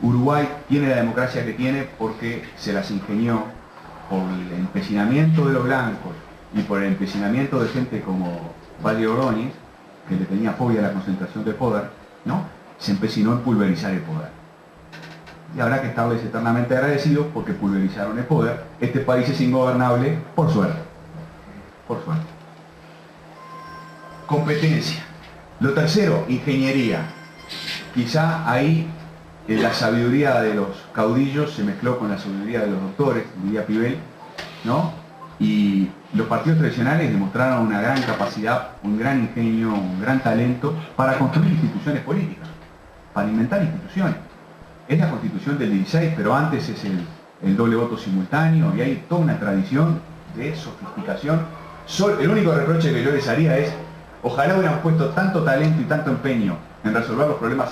Uruguay tiene la democracia que tiene porque se las ingenió por el empecinamiento de los blancos y por el empecinamiento de gente como Valle Ordóñez, que le tenía fobia a la concentración de poder, ¿no? Se empecinó en pulverizar el poder. Y habrá que estarles eternamente agradecidos porque pulverizaron el poder. Este país es ingobernable, por suerte. Por suerte. Competencia. Lo tercero, ingeniería. Quizá ahí la sabiduría de los caudillos se mezcló con la sabiduría de los doctores, diría Pibel, ¿no? Y los partidos tradicionales demostraron una gran capacidad, un gran ingenio, un gran talento para construir instituciones políticas, para inventar instituciones. Es la Constitución del 16, pero antes es el doble voto simultáneo y hay toda una tradición de sofisticación. El único reproche que yo les haría es ojalá hubieran puesto tanto talento y tanto empeño en resolver los problemas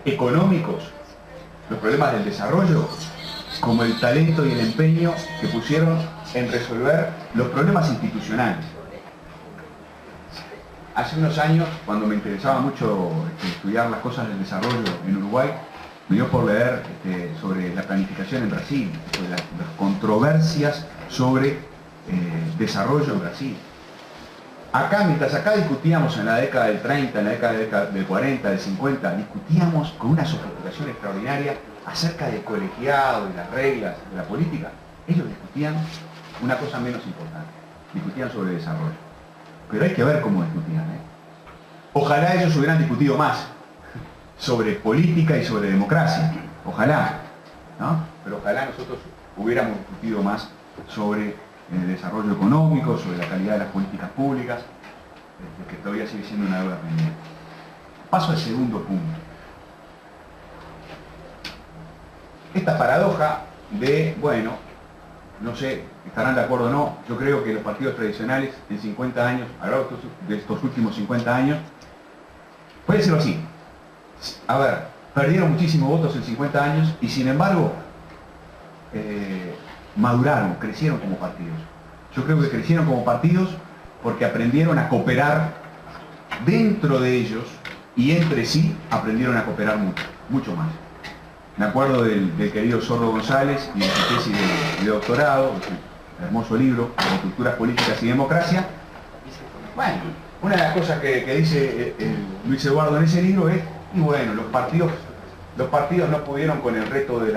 económicos, los problemas del desarrollo, como el talento y el empeño que pusieron en resolver los problemas institucionales. Hace unos años, cuando me interesaba mucho estudiar las cosas del desarrollo en Uruguay, me dio por leer sobre la planificación en Brasil, sobre las controversias sobre desarrollo en Brasil. Mientras acá discutíamos en la década del 30, en la década del 40, del 50, discutíamos con una sofisticación extraordinaria acerca del colegiado y las reglas de la política. Ellos discutían una cosa menos importante, discutían sobre desarrollo. Pero hay que ver cómo discutían, ¿eh? Ojalá ellos hubieran discutido más sobre política y sobre democracia, ojalá, ¿no? Pero ojalá nosotros hubiéramos discutido más sobre el desarrollo económico, sobre la calidad de las políticas públicas, que todavía sigue siendo una deuda pendiente. Paso al segundo punto. Esta paradoja de, bueno, no sé, estarán de acuerdo o no, yo creo que los partidos tradicionales en 50 años, a lo largo de estos últimos 50 años, puede ser así, a ver, perdieron muchísimos votos en 50 años y sin embargo maduraron, crecieron como partidos. Yo creo que crecieron como partidos porque aprendieron a cooperar dentro de ellos y entre sí aprendieron a cooperar mucho más. Me acuerdo del querido Zorro González y de su tesis de doctorado, su hermoso libro, Estructuras Políticas y Democracia. Bueno, una de las cosas que dice Luis Eduardo en ese libro es, y bueno, los partidos no pudieron con el reto de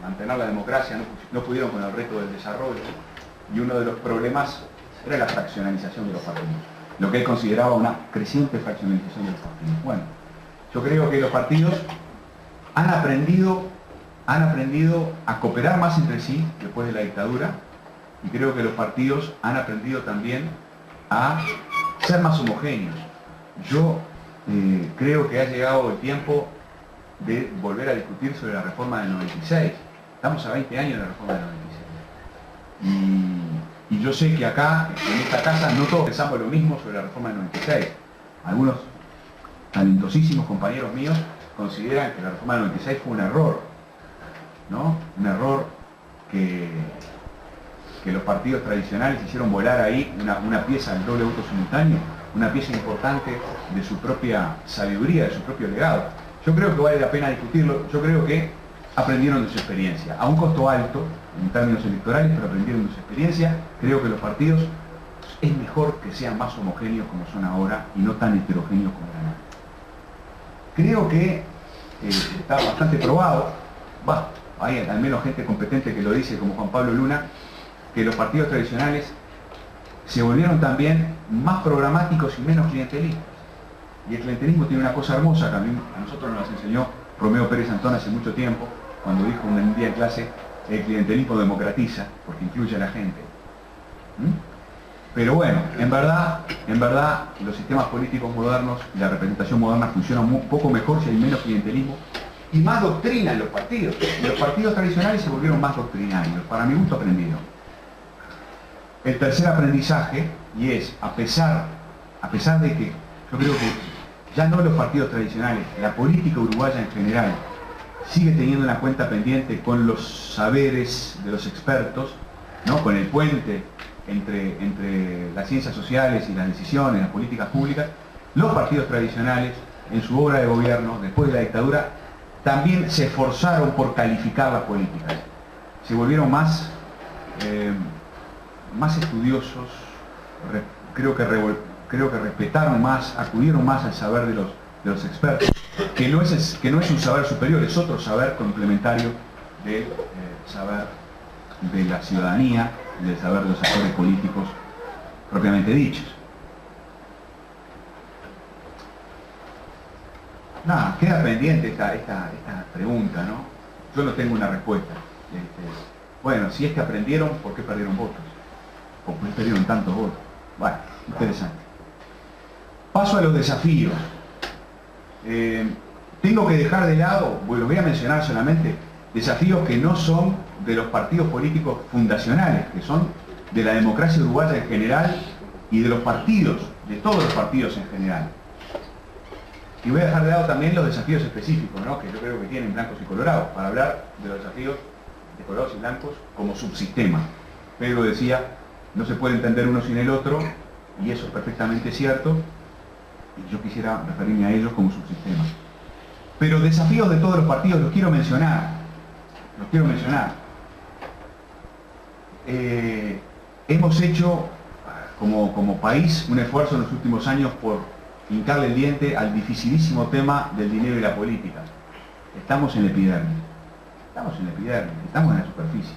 mantener la democracia, no pudieron con el reto del desarrollo, y uno de los problemas era la fraccionalización de los partidos, lo que él consideraba una creciente fraccionalización de los partidos. Bueno, yo creo que los partidos han aprendido a cooperar más entre sí después de la dictadura, y creo que los partidos han aprendido también a ser más homogéneos. Yo creo que ha llegado el tiempo de volver a discutir sobre la reforma del 96. Estamos a 20 años de la reforma del 96. Y yo sé que acá, en esta casa, no todos pensamos lo mismo sobre la reforma del 96. Algunos talentosísimos compañeros míos consideran que la reforma del 96 fue un error, ¿no? Un error que los partidos tradicionales hicieron volar ahí una pieza del doble voto simultáneo, una pieza importante de su propia sabiduría, de su propio legado. Yo creo que vale la pena discutirlo. Yo creo que aprendieron de su experiencia, a un costo alto en términos electorales, pero aprendieron de su experiencia. Creo que los partidos es mejor que sean más homogéneos como son ahora y no tan heterogéneos como eran antes. Creo que está bastante probado, hay al menos gente competente que lo dice, como Juan Pablo Luna, que los partidos tradicionales se volvieron también más programáticos y menos clientelistas. Y el clientelismo tiene una cosa hermosa que a nosotros nos enseñó Romeo Pérez Antón hace mucho tiempo, cuando dijo un día en clase, el clientelismo democratiza, porque incluye a la gente. Pero bueno, en verdad, los sistemas políticos modernos, la representación moderna funciona un poco mejor si hay menos clientelismo y más doctrina en los partidos. Y los partidos tradicionales se volvieron más doctrinarios, para mi gusto aprendido. El tercer aprendizaje, y es, a pesar de que yo creo que ya no los partidos tradicionales, la política uruguaya en general, sigue teniendo una cuenta pendiente con los saberes de los expertos, ¿no? Con el puente entre las ciencias sociales y las decisiones, las políticas públicas. Los partidos tradicionales, en su obra de gobierno, después de la dictadura, también se esforzaron por calificar las políticas. Se volvieron más estudiosos, creo que respetaron más, acudieron más al saber de los expertos, que no es un saber superior, es otro saber complementario del saber de la ciudadanía, del saber de los actores políticos propiamente dichos. Nada, queda pendiente esta pregunta, ¿no? Yo no tengo una respuesta. Bueno, si es que aprendieron, ¿por qué perdieron votos? ¿Por qué perdieron tantos votos? Bueno, interesante. Paso a los desafíos. Tengo que dejar de lado, los voy a mencionar solamente, desafíos que no son de los partidos políticos fundacionales, que son de la democracia uruguaya en general y de los partidos, de todos los partidos en general. Y voy a dejar de lado también los desafíos específicos, ¿no? Que yo creo que tienen blancos y colorados, para hablar de los desafíos de colorados y blancos como subsistema. Pedro decía, no se puede entender uno sin el otro, y eso es perfectamente cierto, y yo quisiera referirme a ellos como subsistema. Pero desafíos de todos los partidos los quiero mencionar. Hemos hecho como país un esfuerzo en los últimos años por hincarle el diente al dificilísimo tema del dinero y la política. Estamos en la epidermis, estamos en la superficie,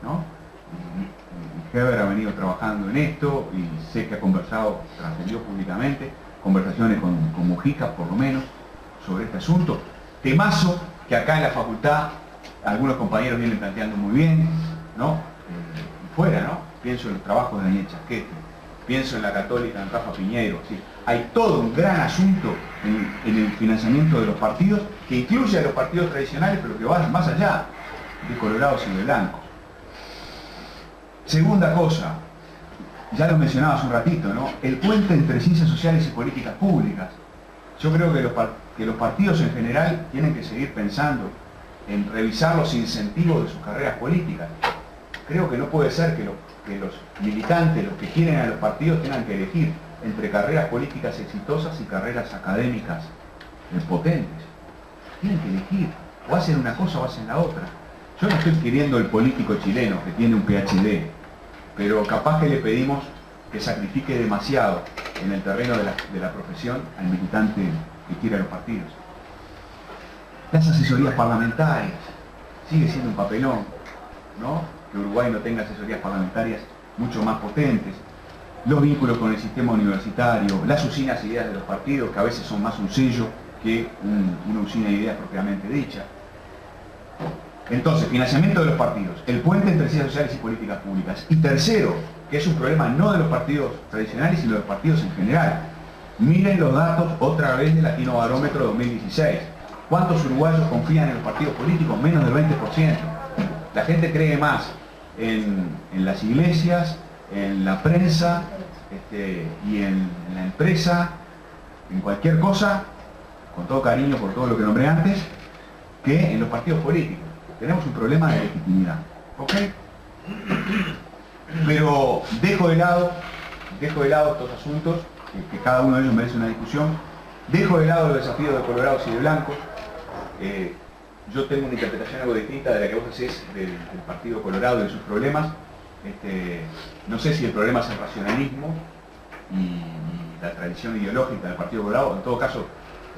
¿no? Y Heber ha venido trabajando en esto y sé que ha conversado, trascendió públicamente, conversaciones con Mujica por lo menos, sobre este asunto. Temazo que acá en la facultad algunos compañeros vienen planteando muy bien, ¿no? Fuera, ¿no? Pienso en los trabajos de Daniel Chasquete, pienso en la Católica, en Rafa Piñeiro, ¿sí? Hay todo un gran asunto en el financiamiento de los partidos, que incluye a los partidos tradicionales, pero que va más allá de colorados y de blancos. Segunda cosa, ya lo mencionaba hace un ratito, ¿no? El puente entre ciencias sociales y políticas públicas. Yo creo que que los partidos en general tienen que seguir pensando en revisar los incentivos de sus carreras políticas. Creo que no puede ser que los militantes, los que quieren a los partidos, tengan que elegir entre carreras políticas exitosas y carreras académicas potentes. Tienen que elegir, o hacen una cosa o hacen la otra. Yo no estoy queriendo el político chileno que tiene un PhD, pero capaz que le pedimos que sacrifique demasiado en el terreno de la profesión al militante que quiere a los partidos. Las asesorías parlamentarias, sigue siendo un papelón, ¿no? Que Uruguay no tenga asesorías parlamentarias mucho más potentes. Los vínculos con el sistema universitario, las usinas de ideas de los partidos, que a veces son más un sello que una usina de ideas propiamente dicha. Entonces, financiamiento de los partidos, el puente entre ciencias sociales y políticas públicas. Y tercero, que es un problema no de los partidos tradicionales, sino de los partidos en general. Miren los datos otra vez del Latino Barómetro 2016. ¿Cuántos uruguayos confían en los partidos políticos? Menos del 20%. La gente cree más en las iglesias, en la prensa y en la empresa, en cualquier cosa, con todo cariño por todo lo que nombré antes, que en los partidos políticos. Tenemos un problema de legitimidad, ¿ok? Pero dejo de lado estos asuntos, que cada uno de ellos merece una discusión. Dejo de lado los desafíos de colorados y de blancos. Yo tengo una interpretación algo distinta de la que vos hacés del Partido Colorado y de sus problemas. No sé si el problema es el racionalismo y la tradición ideológica del Partido Colorado. En todo caso,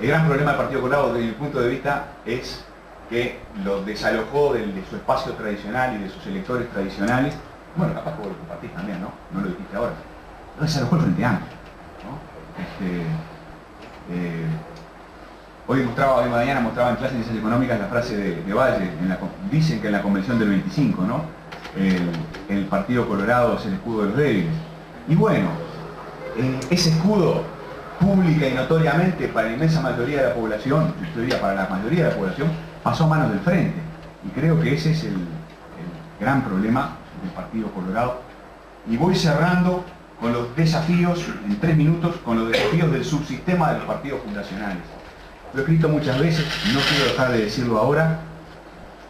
el gran problema del Partido Colorado desde mi punto de vista es que lo desalojó de su espacio tradicional y de sus electores tradicionales. Bueno, capaz que vos lo compartís también, ¿no? No lo dijiste ahora. Lo desalojó el Frente Amplio, ¿no? Hoy mañana mostraba en clase de Ciencias Económicas la frase de Valle, dicen que en la convención del 25, ¿no? El Partido Colorado es el escudo de los débiles. Y bueno, ese escudo pública y notoriamente para la inmensa mayoría de la población, yo diría para la mayoría de la población, pasó a manos del Frente. Y creo que ese es el gran problema del Partido Colorado. Y voy cerrando con los desafíos, en 3 minutos, con los desafíos del subsistema de los partidos fundacionales. Lo he escrito muchas veces, y no quiero dejar de decirlo ahora.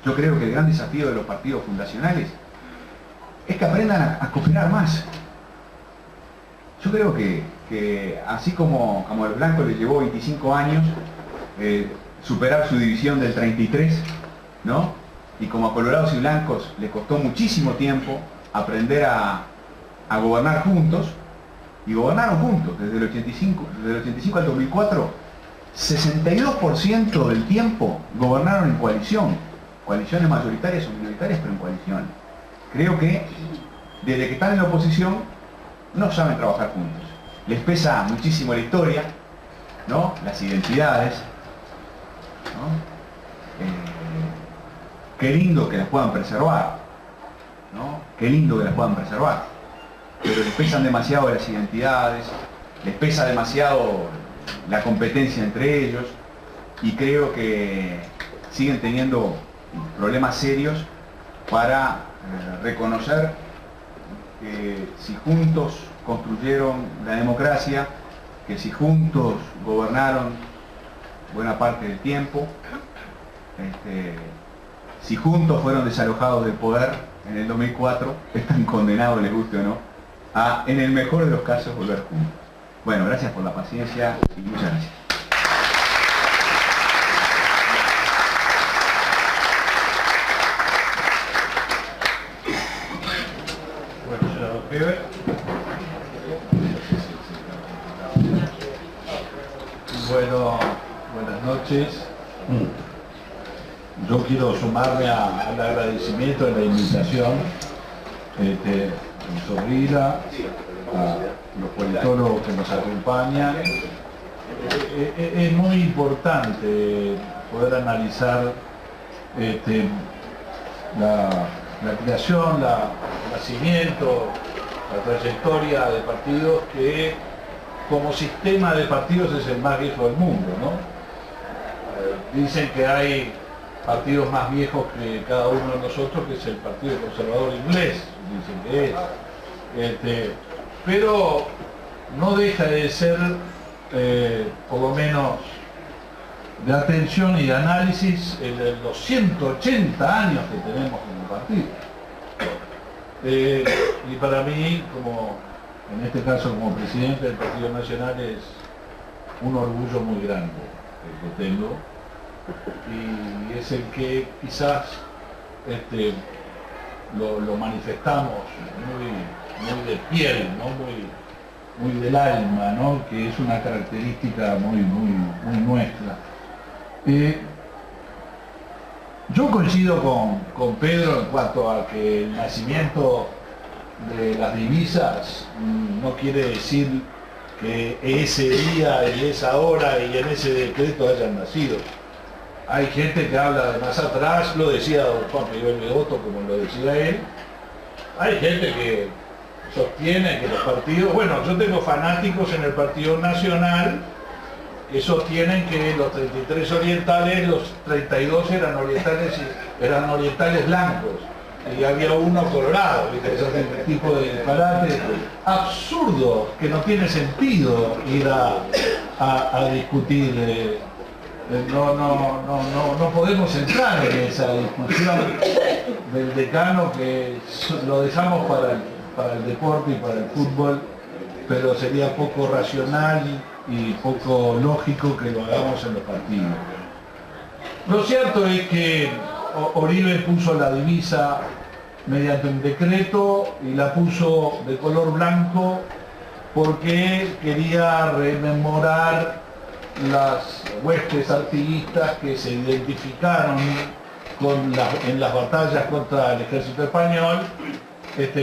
Yo creo que el gran desafío de los partidos fundacionales es que aprendan a cooperar más. Yo creo que así como a los blancos les llevó 25 años superar su división del 33, ¿no? Y como a colorados y blancos les costó muchísimo tiempo aprender a gobernar juntos, y gobernaron juntos desde el 85 al 2004, 62% del tiempo gobernaron en coalición, coaliciones mayoritarias o minoritarias, pero en coalición. Creo que desde que están en la oposición no saben trabajar juntos. Les pesa muchísimo la historia, ¿no? Las identidades, ¿no? Qué lindo que las puedan preservar, ¿no? Qué lindo que las puedan preservar, pero les pesan demasiado las identidades, les pesa demasiado la competencia entre ellos, y creo que siguen teniendo problemas serios para reconocer que si juntos construyeron la democracia, que si juntos gobernaron buena parte del tiempo, si juntos fueron desalojados del poder en el 2004, están condenados, les guste o no, a, en el mejor de los casos, volver juntos. Bueno, gracias por la paciencia y muchas gracias. Bueno, senador Heber. Bueno, buenas noches. Yo quiero sumarme al agradecimiento de la invitación de mi sobrina, a los politólogos que nos acompañan. Es muy importante poder analizar la creación, el nacimiento, la trayectoria de partidos que como sistema de partidos es el más viejo del mundo, ¿no? Dicen que hay partidos más viejos que cada uno de nosotros, que es el Partido Conservador Inglés, dicen que es. Pero no deja de ser, por lo menos de atención y de análisis en los 180 años que tenemos como partido. Y para mí, como en este caso como presidente del Partido Nacional, es un orgullo muy grande el que tengo, y es el que quizás lo manifestamos muy de piel, ¿no? muy del alma, ¿no? Que es una característica muy nuestra. Yo coincido con Pedro en cuanto a que el nacimiento de las divisas no quiere decir que ese día y esa hora y en ese decreto hayan nacido. Hay gente que habla de más atrás, lo decía don Juan Miguel Begoto, como lo decía él. Hay gente que sostiene que los partidos, bueno, yo tengo fanáticos en el Partido Nacional que sostienen que los 33 orientales, los 32 eran orientales blancos y había uno colorado, ¿viste? Ese tipo de disparate absurdo que no tiene sentido ir a discutir. No podemos entrar en esa discusión del decano, que lo dejamos para el deporte y para el fútbol, pero sería poco racional y poco lógico que lo hagamos en los partidos. Lo cierto es que Oribe puso la divisa mediante un decreto y la puso de color blanco porque quería rememorar las huestes artiguistas que se identificaron en las batallas contra el ejército español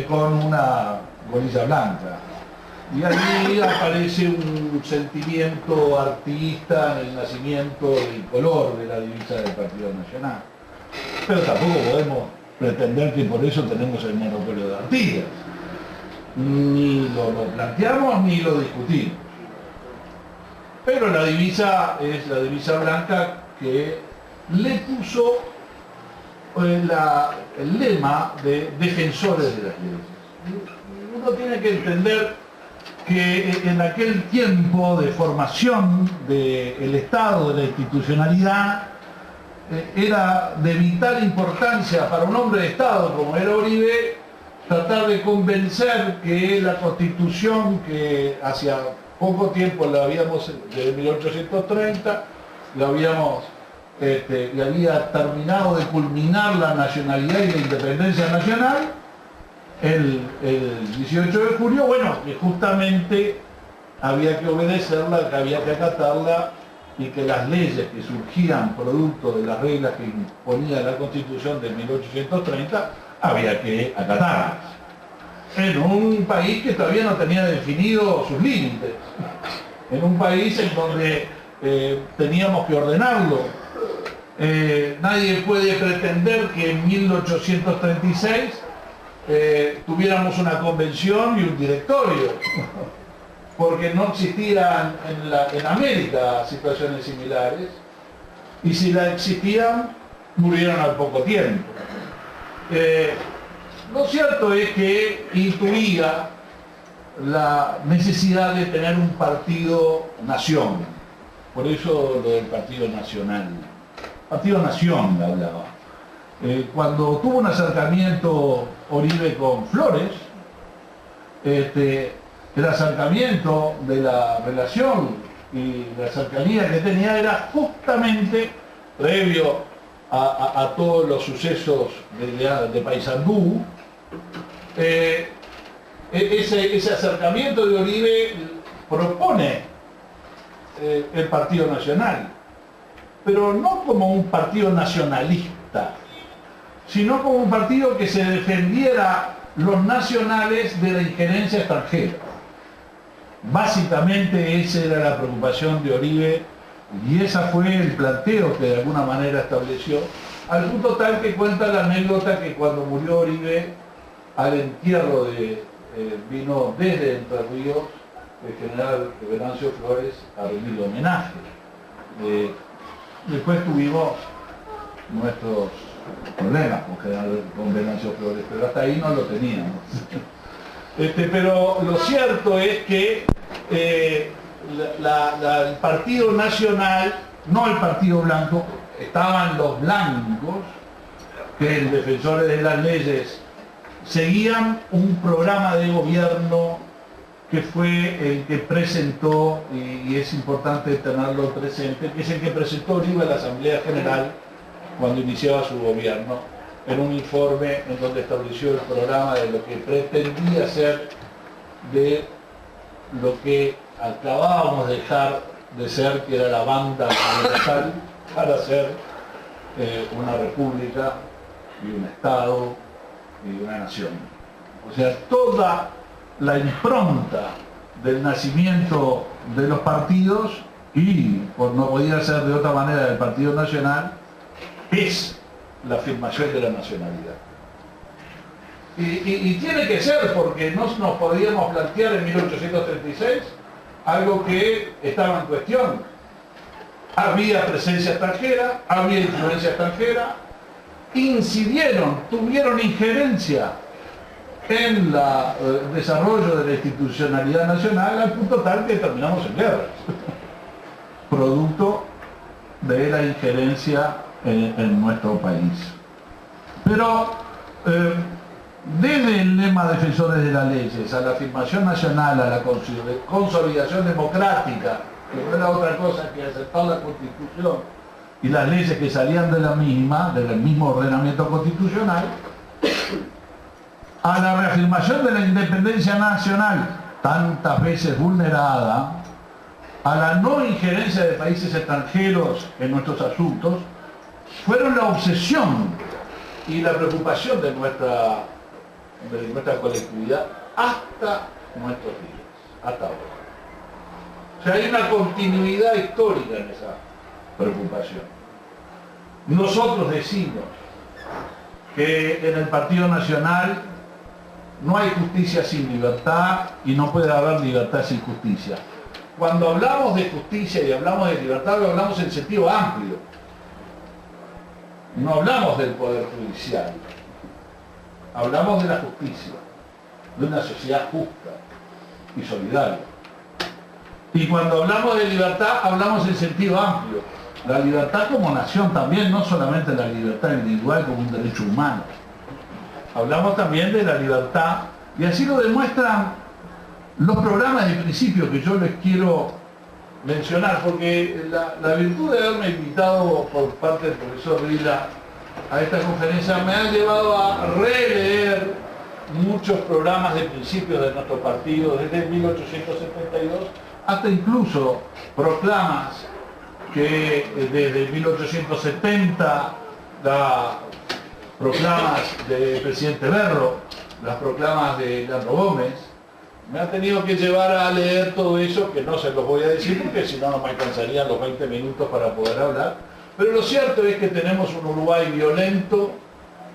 con una golilla blanca. Y allí aparece un sentimiento artiguista en el nacimiento del color de la divisa del Partido Nacional. Pero tampoco podemos pretender que por eso tenemos el monopolio de Artigas. Ni lo planteamos ni lo discutimos. Pero la divisa es la divisa blanca que le puso el lema de defensores de las leyes. Uno tiene que entender que en aquel tiempo de formación del Estado, de la institucionalidad, era de vital importancia para un hombre de Estado como era Oribe tratar de convencer que la Constitución, que hacia poco tiempo la habíamos, desde 1830, le había terminado de culminar la nacionalidad y la independencia nacional el 18 de julio, bueno, que justamente había que obedecerla, que había que acatarla, y que las leyes que surgían producto de las reglas que imponía la Constitución de 1830 había que acatarlas. En un país que todavía no tenía definido sus límites, en un país en donde teníamos que ordenarlo. Nadie puede pretender que en 1836 tuviéramos una convención y un directorio, porque no existían en América situaciones similares, y si la existían, murieron al poco tiempo. Lo cierto es que intuía la necesidad de tener un partido nación, por eso lo del Partido Nacional. Partido Nación, le hablaba. Cuando tuvo un acercamiento Oribe con Flores, el acercamiento de la relación y la cercanía que tenía era justamente previo a todos los sucesos de Paysandú. Ese acercamiento de Oribe propone el Partido Nacional, pero no como un partido nacionalista, sino como un partido que se defendiera los nacionales de la injerencia extranjera. Básicamente esa era la preocupación de Oribe, y ese fue el planteo que de alguna manera estableció, al punto tal que cuenta la anécdota que cuando murió Oribe, al entierro vino desde Entre Ríos el general Venancio Flores a rendirle homenaje. Después tuvimos nuestros problemas con Venancio Flores, pero hasta ahí no lo teníamos. Pero lo cierto es que el Partido Nacional no el Partido Blanco, estaban los blancos, que en Defensores de las Leyes seguían un programa de gobierno que fue el que presentó, y es importante tenerlo presente, que es el que presentó Uribe a la Asamblea General cuando iniciaba su gobierno, en un informe en donde estableció el programa de lo que pretendía ser de lo que acabábamos de dejar de ser, que era la banda universal, para ser una república y un Estado y una nación. O sea, toda la impronta del nacimiento de los partidos, y por no podía ser de otra manera del Partido Nacional, es la afirmación de la nacionalidad. Y tiene que ser, porque no nos podíamos plantear en 1836 algo que estaba en cuestión. Había presencia extranjera, había influencia extranjera, incidieron, tuvieron injerencia en el desarrollo de la institucionalidad nacional, al punto tal que terminamos en guerras, producto de la injerencia en nuestro país. Pero desde el lema Defensores de las Leyes a la afirmación nacional, a la consolidación democrática, que no era otra cosa que aceptar la Constitución y las leyes que salían de la misma, del mismo ordenamiento constitucional, a la reafirmación de la independencia nacional, tantas veces vulnerada, a la no injerencia de países extranjeros en nuestros asuntos, fueron la obsesión y la preocupación de nuestra colectividad hasta nuestros días, hasta ahora. O sea, hay una continuidad histórica en esa preocupación. Nosotros decimos que en el Partido Nacional no hay justicia sin libertad y no puede haber libertad sin justicia. Cuando hablamos de justicia y hablamos de libertad, lo hablamos en sentido amplio. No hablamos del Poder Judicial. Hablamos de la justicia, de una sociedad justa y solidaria. Y cuando hablamos de libertad, hablamos en sentido amplio. La libertad como nación también, no solamente la libertad individual como un derecho humano. Hablamos también de la libertad, y así lo demuestran los programas de principio que yo les quiero mencionar, porque la virtud de haberme invitado por parte del profesor Vila a esta conferencia me ha llevado a releer muchos programas de principios de nuestro partido desde 1872 hasta incluso proclamas que desde 1870 proclamas del presidente Berro, las proclamas de Leandro Gómez. Me ha tenido que llevar a leer todo eso, que no se los voy a decir porque si no me alcanzarían los 20 minutos para poder hablar. Pero lo cierto es que tenemos un Uruguay violento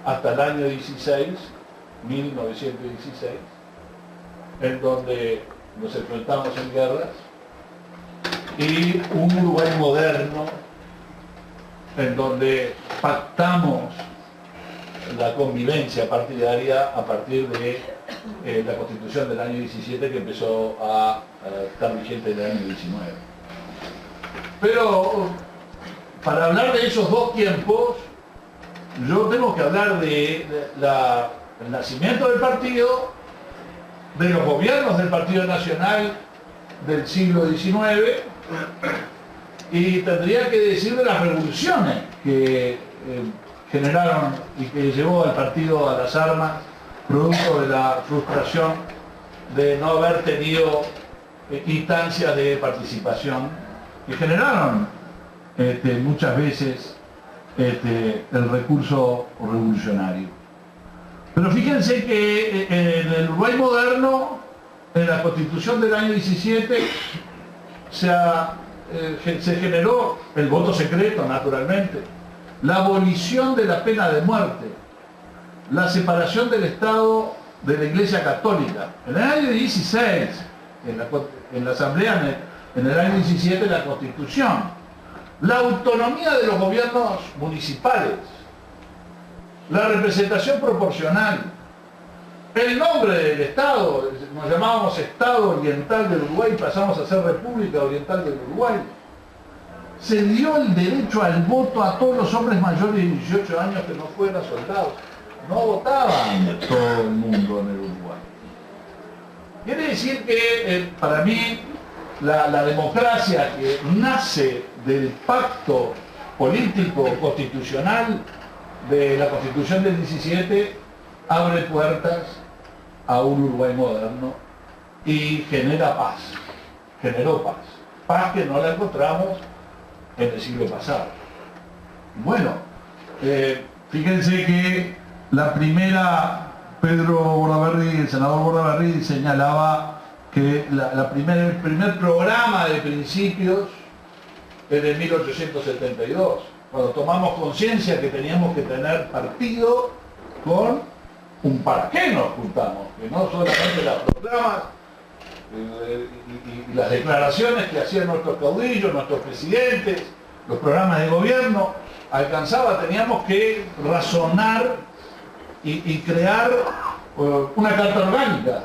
hasta el año 1916, en donde nos enfrentamos en guerras, y un Uruguay moderno, en donde pactamos la convivencia partidaria a partir de la Constitución del año 17, que empezó a estar vigente en el año 19. Pero para hablar de esos dos tiempos, yo tengo que hablar del nacimiento del partido, de los gobiernos del Partido Nacional del siglo XIX, y tendría que decir de las revoluciones que generaron y que llevó al partido a las armas, producto de la frustración de no haber tenido instancias de participación que generaron muchas veces el recurso revolucionario. Pero fíjense que en el Uruguay moderno, en la Constitución del año 17, se generó el voto secreto, naturalmente, la abolición de la pena de muerte, la separación del Estado de la Iglesia Católica. En el año 16, en la Asamblea, en el año 17, la Constitución, la autonomía de los gobiernos municipales, la representación proporcional, el nombre del Estado, nos llamábamos Estado Oriental del Uruguay y pasamos a ser República Oriental del Uruguay. se dio el derecho al voto a todos los hombres mayores de 18 años que no fueran soldados. No votaban todo el mundo en el Uruguay. Quiere decir que para mí la democracia que nace del pacto político constitucional de la Constitución del 17 abre puertas a un Uruguay moderno y genera paz, generó paz, paz que no la encontramos en el siglo pasado. Bueno, fíjense que la primera, Pedro Bordaberry, el senador Bordaberry señalaba que el primer programa de principios es de 1872, cuando tomamos conciencia que teníamos que tener partido con un para qué nos juntamos, que no solamente las proclamas y las declaraciones que hacían nuestros caudillos, nuestros presidentes, los programas de gobierno, teníamos que razonar y crear una carta orgánica,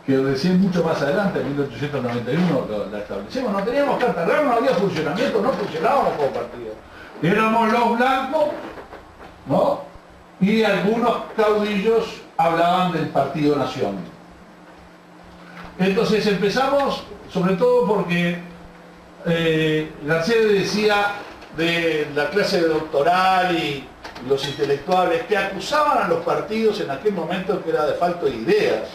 que recién mucho más adelante, en 1891, la establecimos. No teníamos carta orgánica, no había funcionamiento, no funcionábamos como partido. Éramos los blancos, ¿no? Y algunos caudillos hablaban del Partido Nación. Entonces empezamos, sobre todo porque Garcés decía de la clase doctoral y los intelectuales que acusaban a los partidos en aquel momento que era de falta de ideas.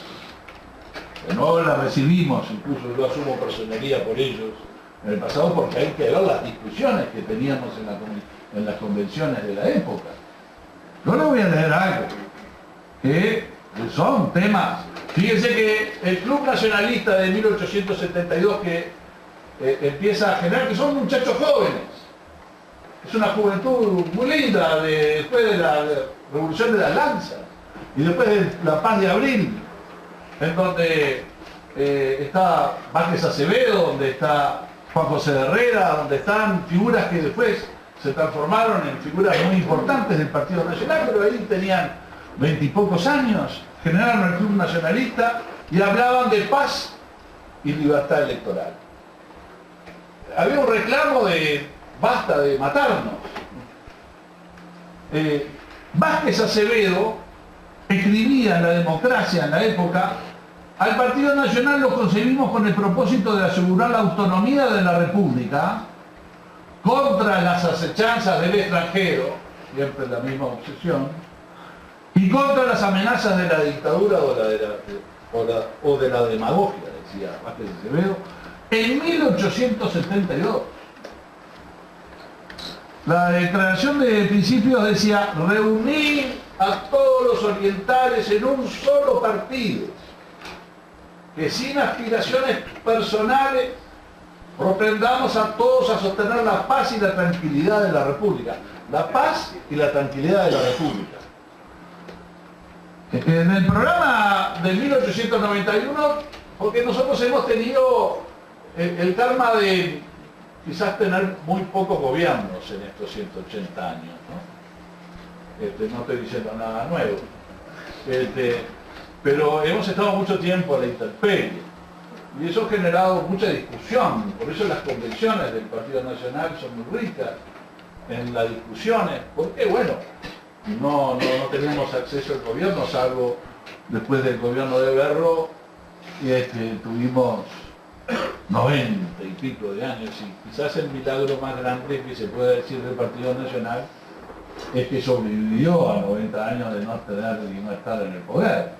No la recibimos, incluso yo asumo personería por ellos en el pasado, porque hay que ver las discusiones que teníamos en las convenciones de la época. Yo les voy a leer algo, que son temas. Fíjense que el Club Nacionalista de 1872 que empieza a generar, que son muchachos jóvenes, es una juventud muy linda, después de la Revolución de las Lanzas y después de la Paz de Abril, en donde está Vázquez Acevedo, donde está Juan José de Herrera, donde están figuras que después se transformaron en figuras muy importantes del Partido Nacional, pero ahí tenían 20 y pocos años, generaron el Club Nacionalista y hablaban de paz y libertad electoral. Había un reclamo de basta de matarnos. Vázquez Acevedo escribía en La Democracia en la época: al Partido Nacional lo concebimos con el propósito de asegurar la autonomía de la República contra las acechanzas del extranjero, siempre la misma obsesión, y contra las amenazas de la dictadura o de la demagogia, decía Vázquez Acevedo, en 1872. La declaración de principios decía: reunir a todos los orientales en un solo partido, que sin aspiraciones personales propendamos a todos a sostener la paz y la tranquilidad de la República. La paz y la tranquilidad de la República. En el programa de 1891, porque nosotros hemos tenido el karma de quizás tener muy pocos gobiernos en estos 180 años, ¿no? No estoy diciendo nada nuevo. Pero hemos estado mucho tiempo a la intemperie. Y eso ha generado mucha discusión. Por eso las convenciones del Partido Nacional son muy ricas en las discusiones. Porque, bueno, no teníamos acceso al gobierno, salvo después del gobierno de Berro, y tuvimos 90 y pico de años. Y quizás el milagro más grande que se puede decir del Partido Nacional es que sobrevivió a 90 años de no tener y no estar en el poder.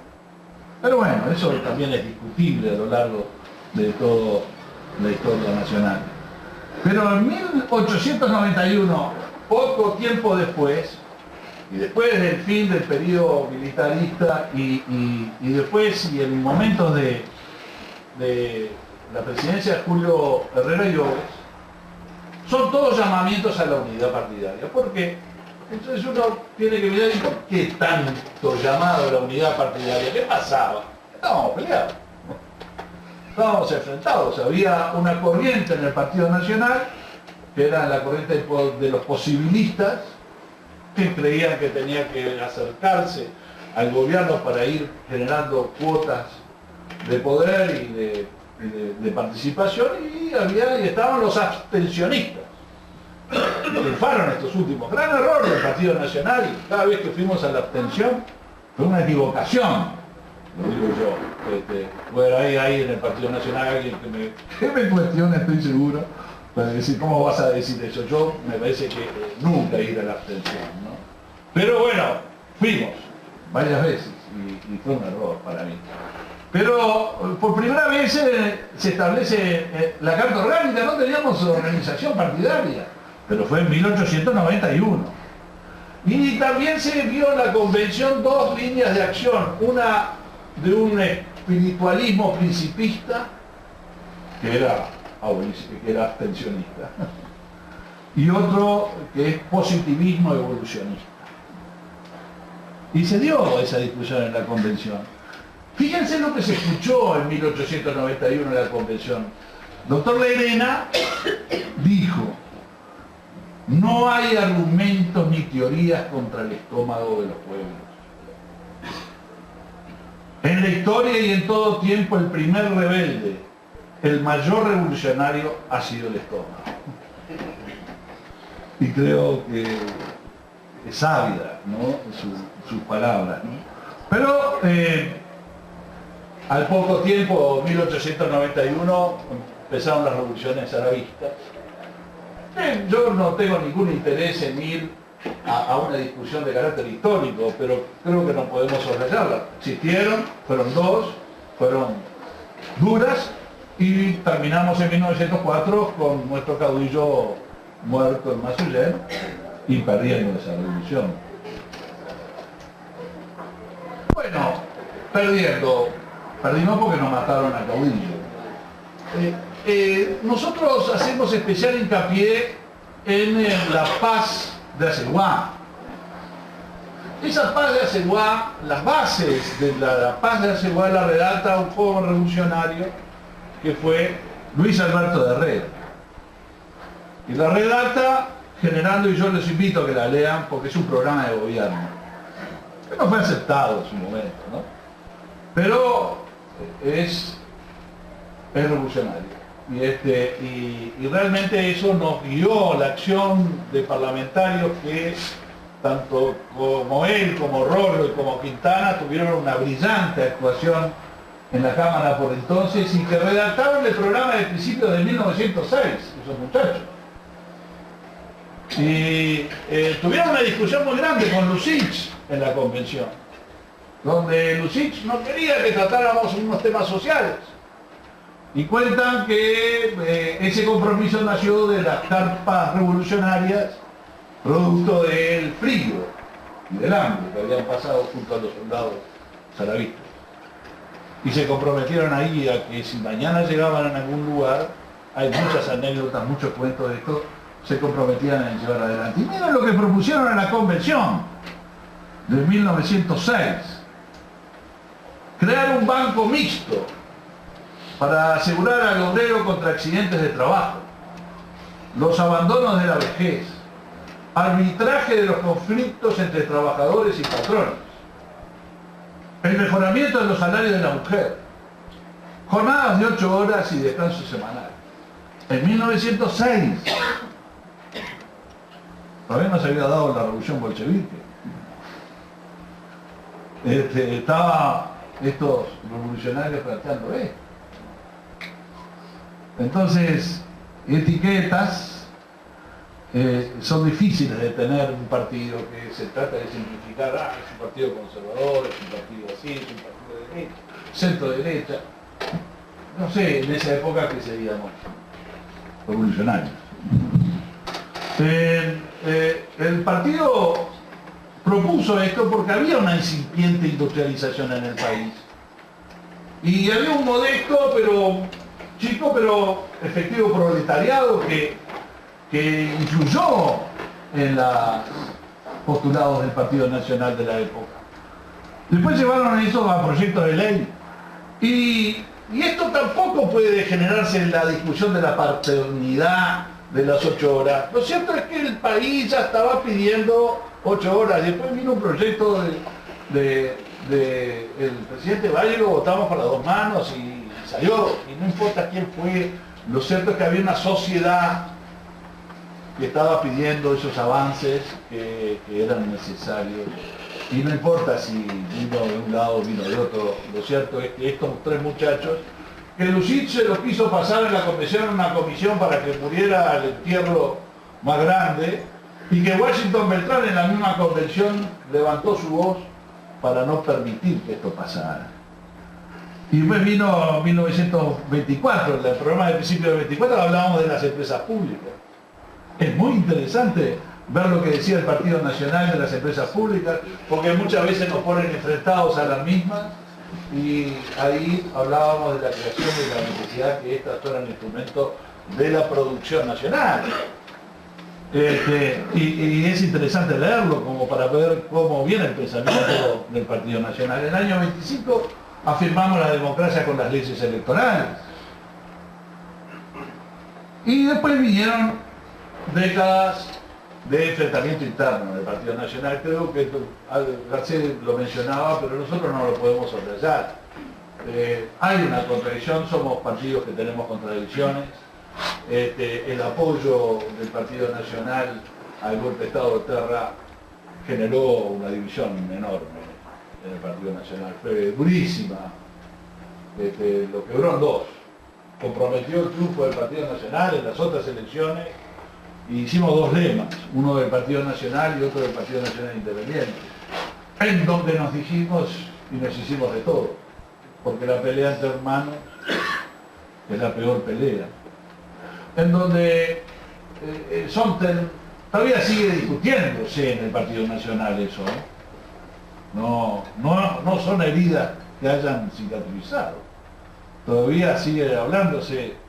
Pero bueno, eso también es discutible a lo largo de toda la historia nacional. Pero en 1891, poco tiempo después, y después del fin del periodo militarista y después y en momentos de la presidencia de Julio Herrera Lloves, son todos llamamientos a la unidad partidaria. ¿Por qué? Entonces uno tiene que mirar, ¿por qué tanto llamado a la unidad partidaria? ¿Qué pasaba? Estábamos peleados, estábamos enfrentados. Había una corriente en el Partido Nacional, que era la corriente de los posibilistas, que creían que tenía que acercarse al gobierno para ir generando cuotas de poder de participación y estaban los abstencionistas. Triunfaron estos últimos. Gran error del Partido Nacional. Cada vez que fuimos a la abstención fue una equivocación, lo digo yo. Bueno, hay en el Partido Nacional alguien que me cuestione, estoy seguro, para decir, ¿cómo vas a decir eso? Yo me parece que nunca ir a la abstención, ¿no? Pero bueno, fuimos varias veces y fue un error para mí. Pero por primera vez se establece la Carta Orgánica, no teníamos organización partidaria, pero fue en 1891. Y también se vio en la Convención dos líneas de acción, una de un espiritualismo principista, que era abstencionista, y otro que es positivismo evolucionista. Y se dio esa discusión en la Convención. Fíjense lo que se escuchó en 1891 en la Convención. Doctor Lerena dijo: no hay argumentos ni teorías contra el estómago de los pueblos. En la historia y en todo tiempo el primer rebelde, el mayor revolucionario ha sido el estómago. Y creo que es sabia, ¿no? sus palabras, ¿no? Pero al poco tiempo, 1891, empezaron las revoluciones aravistas. Yo no tengo ningún interés en ir a una discusión de carácter histórico, pero creo que no podemos soslayarla. Existieron, fueron dos, fueron duras, y terminamos en 1904 con nuestro caudillo muerto en Masuyén y perdiendo esa revolución. Bueno, perdimos porque nos mataron al caudillo. Nosotros hacemos especial hincapié en la paz de Aceguá. Esa paz de Aceguá, las bases de la paz de Aceguá la redacta un joven revolucionario que fue Luis Alberto de Herrera. Y la redacta generando, y yo les invito a que la lean porque es un programa de gobierno, que no fue aceptado en su momento, ¿no? Pero es revolucionario. Y realmente eso nos guió la acción de parlamentarios que tanto como él, como Rorro y como Quintana tuvieron una brillante actuación en la Cámara por entonces y que redactaron el programa de principios de 1906, esos muchachos. Y tuvieron una discusión muy grande con Lussich en la convención, donde Lussich no quería que tratáramos unos temas sociales. Y cuentan que ese compromiso nació de las carpas revolucionarias, producto del frío y del hambre que habían pasado junto a los soldados salavistas. Y se comprometieron ahí a que si mañana llegaban a algún lugar, hay muchas anécdotas, muchos cuentos de esto, se comprometían en llevar adelante. Y miren lo que propusieron en la convención de 1906. Crear un banco mixto para asegurar al obrero contra accidentes de trabajo, los abandonos de la vejez, arbitraje de los conflictos entre trabajadores y patrones, el mejoramiento de los salarios de la mujer, jornadas de 8 horas y descanso semanal. En 1906 todavía no se había dado la revolución bolchevique. Estaban estos revolucionarios planteando esto. Entonces, etiquetas son difíciles de tener un partido que se trata de simplificar. Es un partido conservador, es un partido así, es un partido de derecha, centro derecha. No sé, en esa época que seríamos revolucionarios. El partido propuso esto porque había una incipiente industrialización en el país. Y había un modesto, chico pero efectivo proletariado que influyó en los postulados del Partido Nacional de la época. Después llevaron eso a proyectos de ley. Y esto tampoco puede generarse en la discusión de la paternidad de las 8 horas. Lo cierto es que el país ya estaba pidiendo 8 horas. Después vino un proyecto del presidente Valle, lo votamos con las 2 manos y salió, y no importa quién fue, lo cierto es que había una sociedad que estaba pidiendo esos avances que eran necesarios. Y no importa si vino de un lado o vino de otro, lo cierto es que estos tres muchachos, que Lusit se los quiso pasar en la convención, una comisión para que muriera el entierro más grande, y que Washington Beltrán en la misma convención levantó su voz para no permitir que esto pasara. Y después vino 1924, en el programa de principio del 24 hablábamos de las empresas públicas. Es muy interesante ver lo que decía el Partido Nacional de las empresas públicas, porque muchas veces nos ponen enfrentados a las mismas, y ahí hablábamos de la creación y de la necesidad que estas fueran instrumentos de la producción nacional. Y es interesante leerlo como para ver cómo viene el pensamiento del Partido Nacional. En el año 25 afirmamos la democracia con las leyes electorales. Y después vinieron décadas de enfrentamiento interno del Partido Nacional. Creo que Garcés lo mencionaba, pero nosotros no lo podemos soslayar. Hay una contradicción, somos partidos que tenemos contradicciones. El apoyo del Partido Nacional al golpe de Estado de Terra generó una división enorme en el Partido Nacional. Fue durísima. Lo quebró en dos. Comprometió el triunfo del Partido Nacional en las otras elecciones. Y hicimos dos lemas, uno del Partido Nacional y otro del Partido Nacional Independiente, en donde nos dijimos y nos hicimos de todo, porque la pelea entre hermanos es la peor pelea, en donde todavía sigue discutiéndose en el Partido Nacional eso, no son heridas que hayan cicatrizado, todavía sigue hablándose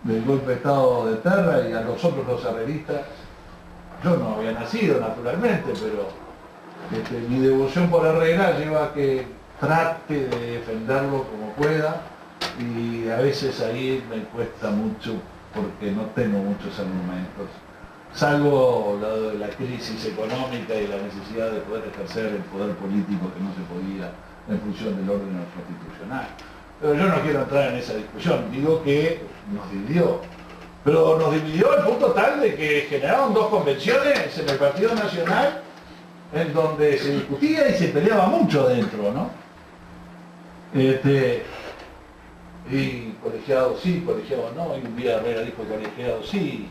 del golpe de Estado de Terra, y a nosotros los herreristas, yo no había nacido naturalmente, pero mi devoción por Herrera lleva a que trate de defenderlo como pueda, y a veces ahí me cuesta mucho porque no tengo muchos argumentos, salvo lado de la crisis económica y la necesidad de poder ejercer el poder político que no se podía en función del orden constitucional. Pero yo no quiero entrar en esa discusión, digo que nos dividió. Pero nos dividió al punto tal de que generaron dos convenciones en el Partido Nacional en donde se discutía y se peleaba mucho dentro, ¿no? Y colegiado sí, colegiado no, y un día Herrera dijo colegiado sí,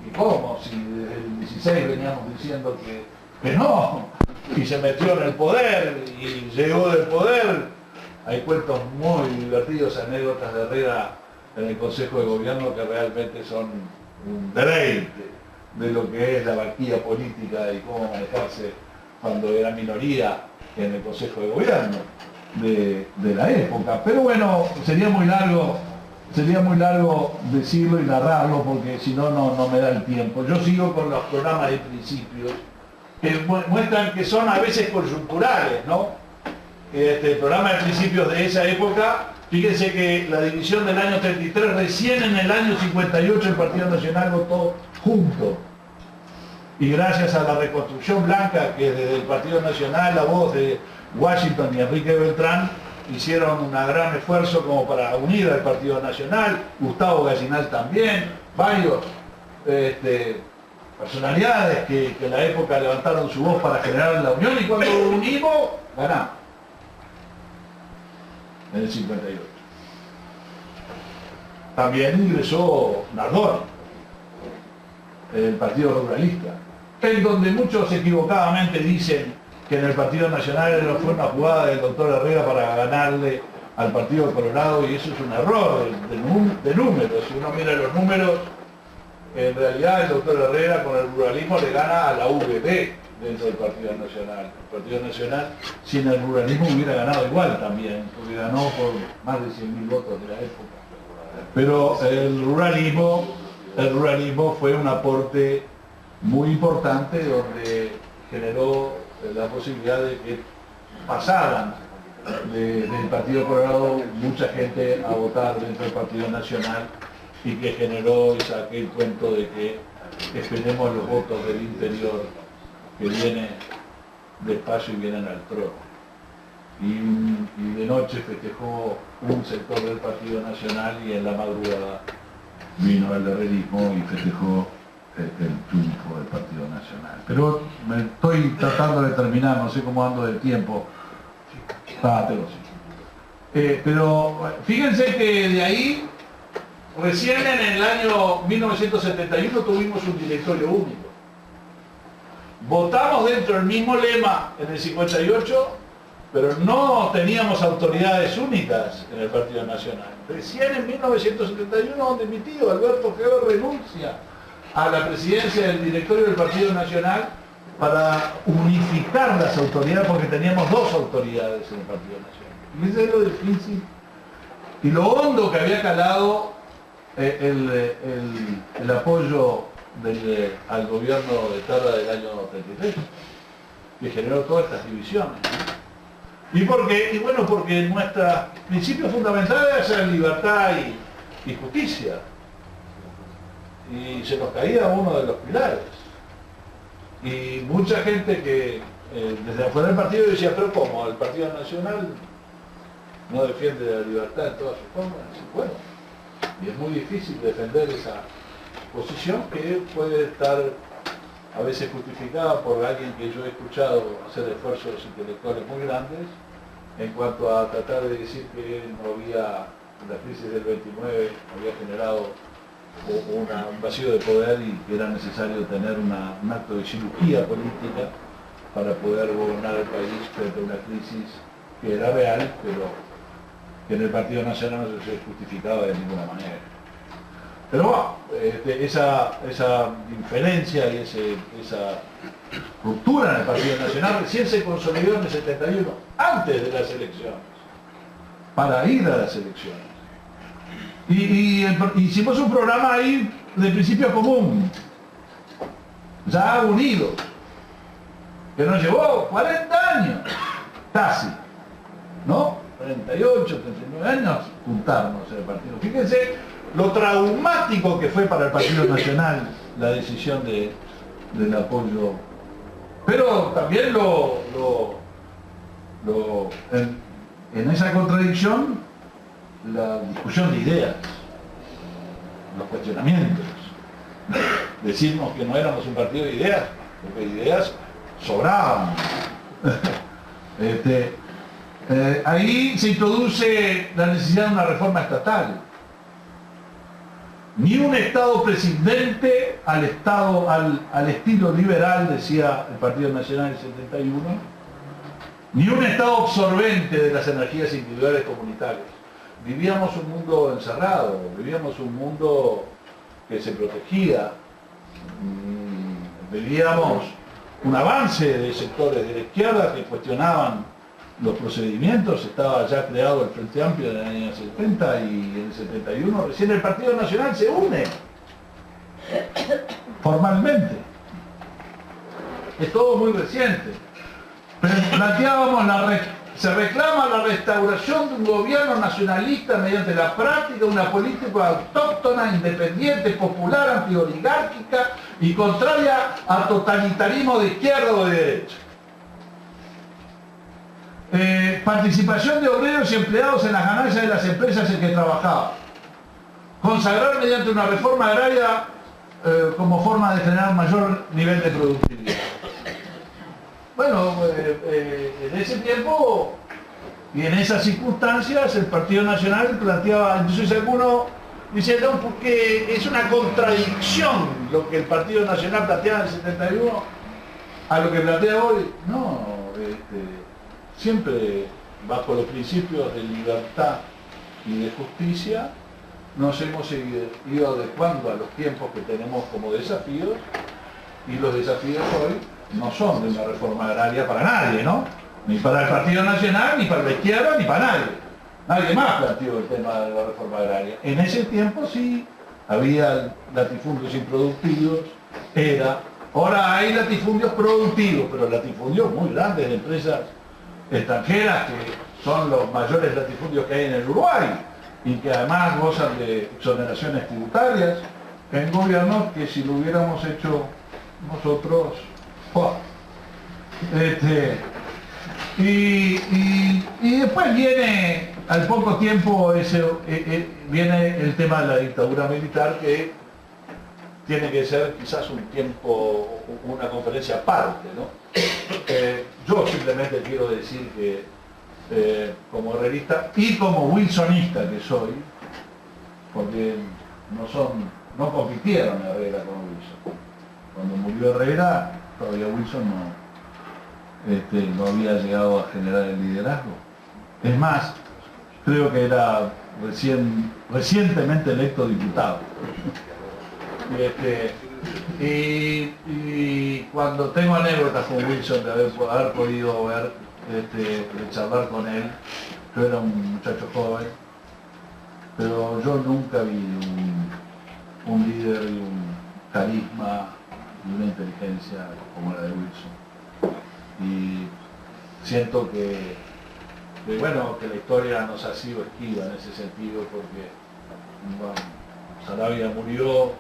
y ¿cómo? Si desde el 16 veníamos diciendo que no, y se metió en el poder, y llegó del poder. Hay cuentos muy divertidos, anécdotas de Herrera en el Consejo de Gobierno que realmente son un deleite de lo que es la vaquilla política y cómo manejarse cuando era minoría en el Consejo de Gobierno de la época. Pero bueno, sería muy largo decirlo y narrarlo porque si no, no me da el tiempo. Yo sigo con los programas de principios que muestran que son a veces coyunturales, ¿no? El programa de principios de esa época, fíjense que la división del año 33, recién en el año 58 el Partido Nacional votó junto. Y gracias a la reconstrucción blanca que desde el Partido Nacional, la voz de Washington y Enrique Beltrán, hicieron un gran esfuerzo como para unir al Partido Nacional, Gustavo Gallinal también, varios personalidades que en la época levantaron su voz para generar la unión, y cuando lo unimos, ganamos. En el 58. También ingresó Nardoni, el Partido Ruralista, en donde muchos equivocadamente dicen que en el Partido Nacional fue una jugada del doctor Herrera para ganarle al Partido Colorado, y eso es un error de números. Si uno mira los números, en realidad el doctor Herrera con el ruralismo le gana a la UVP dentro del Partido Nacional. El Partido Nacional sin el ruralismo hubiera ganado igual también, porque ganó por más de 100.000 votos de la época. Pero el ruralismo fue un aporte muy importante donde generó la posibilidad de que pasaran del Partido Colorado mucha gente a votar dentro del Partido Nacional, y que generó aquel cuento de que esperemos los votos del interior que vienen despacio y vienen al trono. y de noche festejó un sector del Partido Nacional y en la madrugada vino el herrerismo y festejó el triunfo del Partido Nacional. Pero me estoy tratando de terminar, no sé cómo ando del tiempo. Pero fíjense que de ahí, recién en el año 1971 tuvimos un directorio único. Votamos dentro del mismo lema en el 58, pero no teníamos autoridades únicas en el Partido Nacional. Recién en 1971, donde mi tío Alberto Geber renuncia a la presidencia del directorio del Partido Nacional para unificar las autoridades, porque teníamos dos autoridades en el Partido Nacional. Y eso es lo difícil y lo hondo que había calado el apoyo al gobierno de Terra del año 33, que generó todas estas divisiones, ¿no? ¿Y por qué? Y bueno, porque nuestro principio fundamental era libertad y justicia. Y se nos caía uno de los pilares. Y mucha gente que desde afuera del partido decía, pero ¿cómo? ¿El Partido Nacional no defiende la libertad en todas sus formas? Bueno, y es muy difícil defender esa posición que puede estar a veces justificada por alguien que yo he escuchado hacer esfuerzos intelectuales muy grandes en cuanto a tratar de decir que no había, la crisis del 29 había generado un vacío de poder y que era necesario tener un acto de cirugía política para poder gobernar el país frente a una crisis que era real, pero que en el Partido Nacional no se justificaba de ninguna manera. Pero bueno, esa diferencia y esa ruptura en el Partido Nacional recién se consolidó en el 71, antes de las elecciones, para ir a las elecciones. Y hicimos un programa ahí de principio común, ya unido, que nos llevó 40 años, casi, ¿no? 38, 39 años, juntarnos en el partido. Fíjense lo traumático que fue para el Partido Nacional la decisión del apoyo, pero también en esa contradicción la discusión de ideas, los cuestionamientos, decirnos que no éramos un partido de ideas, porque ideas sobraban. Ahí se introduce la necesidad de una reforma estatal. Ni un Estado presidente al estilo liberal, decía el Partido Nacional del 71, ni un Estado absorbente de las energías individuales comunitarias. Vivíamos un mundo encerrado, vivíamos un mundo que se protegía, vivíamos un avance de sectores de la izquierda que cuestionaban los procedimientos. Estaba ya creado el Frente Amplio en el año 70 y en el 71 recién el Partido Nacional se une formalmente. Es todo muy reciente. Pero planteábamos se reclama la restauración de un gobierno nacionalista mediante la práctica de una política autóctona, independiente, popular, antioligárquica y contraria al totalitarismo de izquierda o de derecha. Participación de obreros y empleados en las ganancias de las empresas en que trabajaban. Consagrar mediante una reforma agraria como forma de generar mayor nivel de productividad. Bueno, en ese tiempo y en esas circunstancias el Partido Nacional planteaba, entonces algunos dicen, no, porque es una contradicción lo que el Partido Nacional planteaba en el 71 a lo que plantea hoy. No, siempre bajo los principios de libertad y de justicia nos hemos ido adecuando a los tiempos que tenemos como desafíos, y los desafíos hoy no son de una reforma agraria para nadie, ¿no? Ni para el Partido Nacional, ni para la izquierda, ni para nadie. Nadie más planteó el tema de la reforma agraria. En ese tiempo sí había latifundios improductivos, ahora hay latifundios productivos, pero latifundios muy grandes de empresas extranjeras que son los mayores latifundios que hay en el Uruguay y que además gozan de exoneraciones tributarias en gobiernos que si lo hubiéramos hecho nosotros, Y después viene, al poco tiempo, viene el tema de la dictadura militar, que tiene que ser quizás un tiempo, una conferencia aparte, ¿no? Yo simplemente quiero decir que como herrerista y como wilsonista que soy, porque no compitieron Herrera con Wilson. Cuando murió Herrera, todavía Wilson no había llegado a generar el liderazgo. Es más, creo que era recientemente electo diputado. Y cuando tengo anécdotas con Wilson de haber podido ver, de charlar con él, yo era un muchacho joven, pero yo nunca vi un líder y un carisma y una inteligencia como la de Wilson. Y siento que la historia nos ha sido esquiva en ese sentido, porque Saravia murió,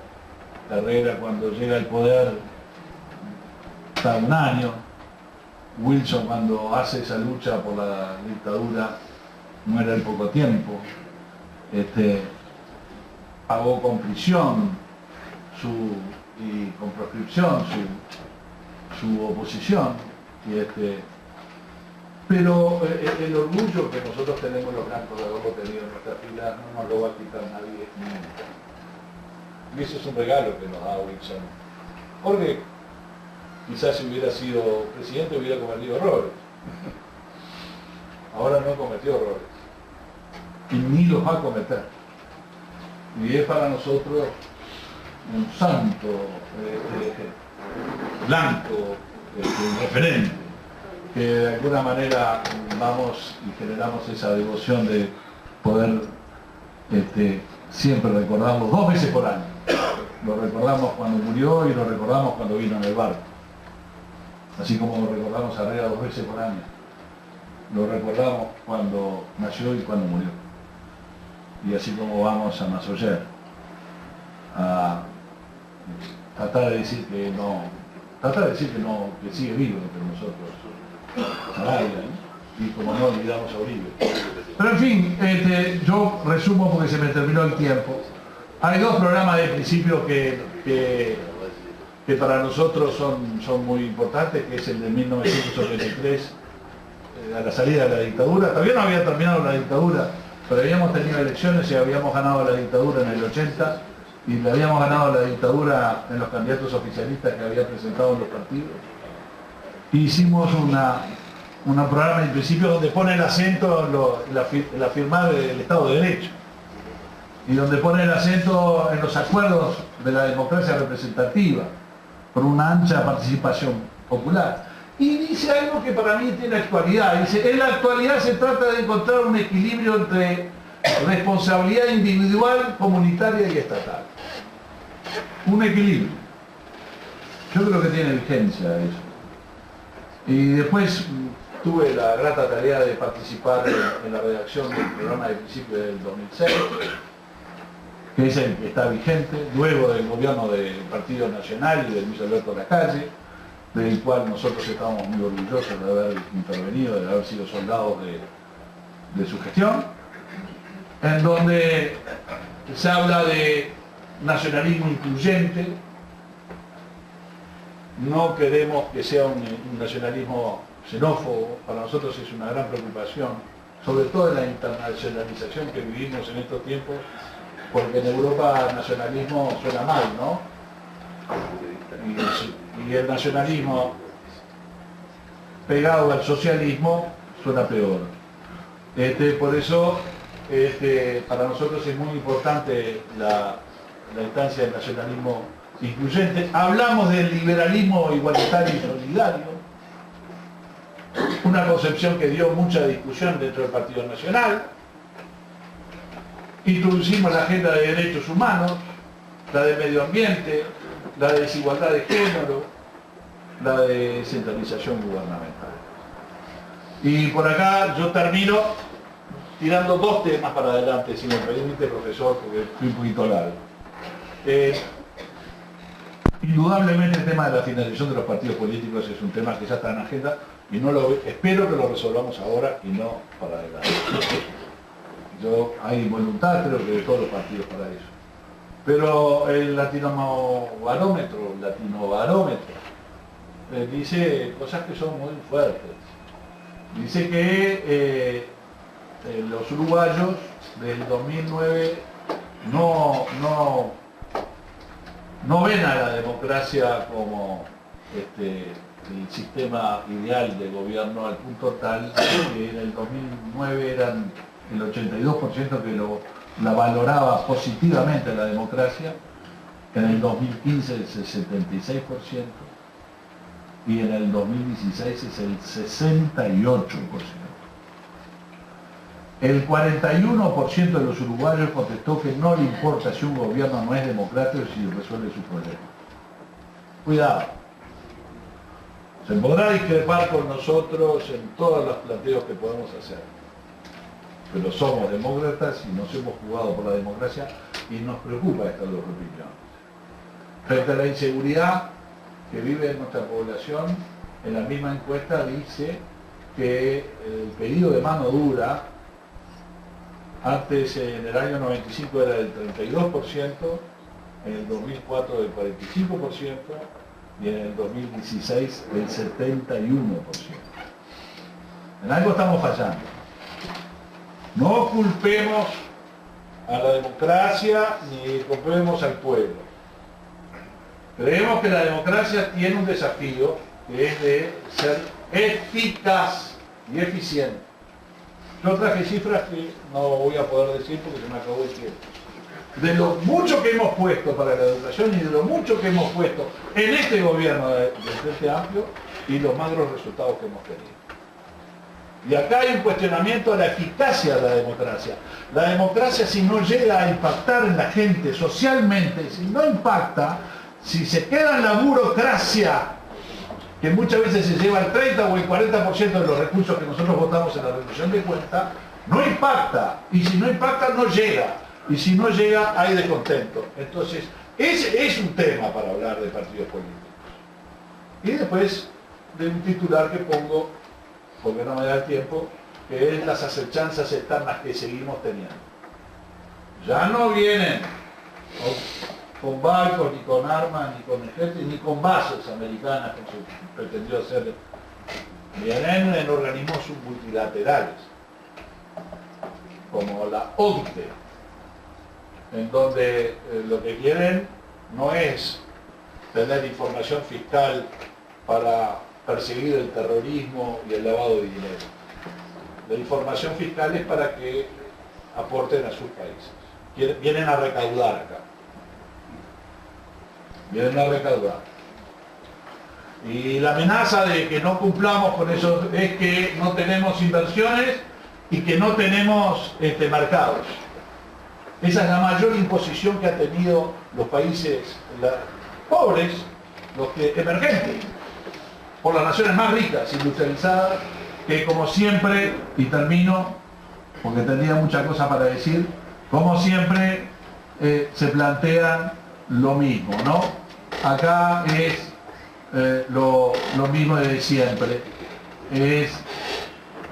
Herrera cuando llega al poder está un año, Wilson cuando hace esa lucha por la dictadura muere al poco tiempo, pagó con prisión y con proscripción su oposición, pero el orgullo que nosotros tenemos los blancos de haberlo tenido en nuestra fila no nos lo va a quitar nadie nunca. Y eso es un regalo que nos da Wilson, porque quizás si hubiera sido presidente hubiera cometido errores. Ahora no cometió errores y ni los va a cometer, y es para nosotros un santo blanco, un referente, que de alguna manera vamos y generamos esa devoción de poder siempre recordarlo 2 veces por año. Lo recordamos cuando murió y lo recordamos cuando vino en el barco. Así como recordamos a Herrera 2 veces por año. Lo recordamos cuando nació y cuando murió. Y así como vamos a Massoyer a tratar de decir que sigue vivo entre nosotros, Saravia, ¿no? Y como no olvidamos a Uribe. Pero en fin, yo resumo porque se me terminó el tiempo. Hay 2 programas de principio que para nosotros son muy importantes, que es el de 1983, a la salida de la dictadura. Todavía no había terminado la dictadura, pero habíamos tenido elecciones y habíamos ganado la dictadura en el 80, y le habíamos ganado la dictadura en los candidatos oficialistas que habían presentado en los partidos. Hicimos un programa de principio donde pone el acento en la firma del Estado de Derecho, y donde pone el acento en los acuerdos de la democracia representativa, con una ancha participación popular. Y dice algo que para mí tiene actualidad. Dice, en la actualidad se trata de encontrar un equilibrio entre responsabilidad individual, comunitaria y estatal. Un equilibrio. Yo creo que tiene vigencia eso. Y después tuve la grata tarea de participar en la redacción del programa de principio del 2006, que es el que está vigente, luego del gobierno del Partido Nacional y de Luis Alberto Lacalle, del cual nosotros estamos muy orgullosos de haber intervenido, de haber sido soldados de su gestión, en donde se habla de nacionalismo incluyente. No queremos que sea un nacionalismo xenófobo, para nosotros es una gran preocupación, sobre todo en la internacionalización que vivimos en estos tiempos, porque en Europa nacionalismo suena mal, ¿no? Y el nacionalismo pegado al socialismo suena peor. Por eso para nosotros es muy importante la instancia del nacionalismo incluyente. Hablamos del liberalismo igualitario y solidario, una concepción que dio mucha discusión dentro del Partido Nacional. Introducimos la agenda de derechos humanos, la de medio ambiente, la de desigualdad de género, la de centralización gubernamental. Y por acá yo termino tirando 2 temas para adelante, si me permite, profesor, porque estoy un poquito largo. Indudablemente el tema de la financiación de los partidos políticos es un tema que ya está en agenda, Y espero que lo resolvamos ahora y no para adelante. Hay voluntad, creo que de todos los partidos para eso. Pero el latinobarómetro dice cosas que son muy fuertes. Dice que los uruguayos del 2009 no ven a la democracia como el sistema ideal de gobierno al punto tal que en el 2009 eran el 82% que la valoraba positivamente la democracia, en el 2015 es el 76% y en el 2016 es el 68%. El 41% de los uruguayos contestó que no le importa si un gobierno no es democrático y si resuelve su problema. Cuidado. Se podrá discrepar con nosotros en todos los planteos que podemos hacer, pero somos demócratas y nos hemos jugado por la democracia y nos preocupa estas dos opiniones. Frente a la inseguridad que vive nuestra población, en la misma encuesta dice que el pedido de mano dura antes en el año 95 era del 32%, en el 2004 del 45% y en el 2016 del 71%. En algo estamos fallando. No culpemos a la democracia ni culpemos al pueblo. Creemos que la democracia tiene un desafío que es de ser eficaz y eficiente. Yo traje cifras que no voy a poder decir porque se me acabó el tiempo. De lo mucho que hemos puesto para la educación y de lo mucho que hemos puesto en este gobierno del Frente Amplio y los magros resultados que hemos tenido. Y acá hay un cuestionamiento a la eficacia de la democracia. La democracia, si no llega a impactar en la gente socialmente, si no impacta, si se queda en la burocracia, que muchas veces se lleva el 30 o el 40% de los recursos que nosotros votamos en la rendición de cuentas, no impacta. Y si no impacta, no llega. Y si no llega, hay descontento. Entonces, ese es un tema para hablar de partidos políticos. Y después de un titular que pongo, porque no me da el tiempo, que es las acechanzas externas que seguimos teniendo. Ya no vienen con barcos, ni con armas, ni con ejércitos, ni con bases americanas, como se pretendió hacer. Vienen en organismos multilaterales, como la OCDE, en donde lo que quieren no es tener información fiscal para perseguir el terrorismo y el lavado de dinero. La información fiscal es para que aporten a sus países. Vienen a recaudar acá. Vienen a recaudar. Y la amenaza de que no cumplamos con eso es que no tenemos inversiones y que no tenemos mercados. Esa es la mayor imposición que han tenido los países pobres, los emergentes, por las naciones más ricas, industrializadas, que como siempre, y termino, porque tendría muchas cosas para decir, como siempre se plantean lo mismo, ¿no? Acá es lo mismo de siempre, es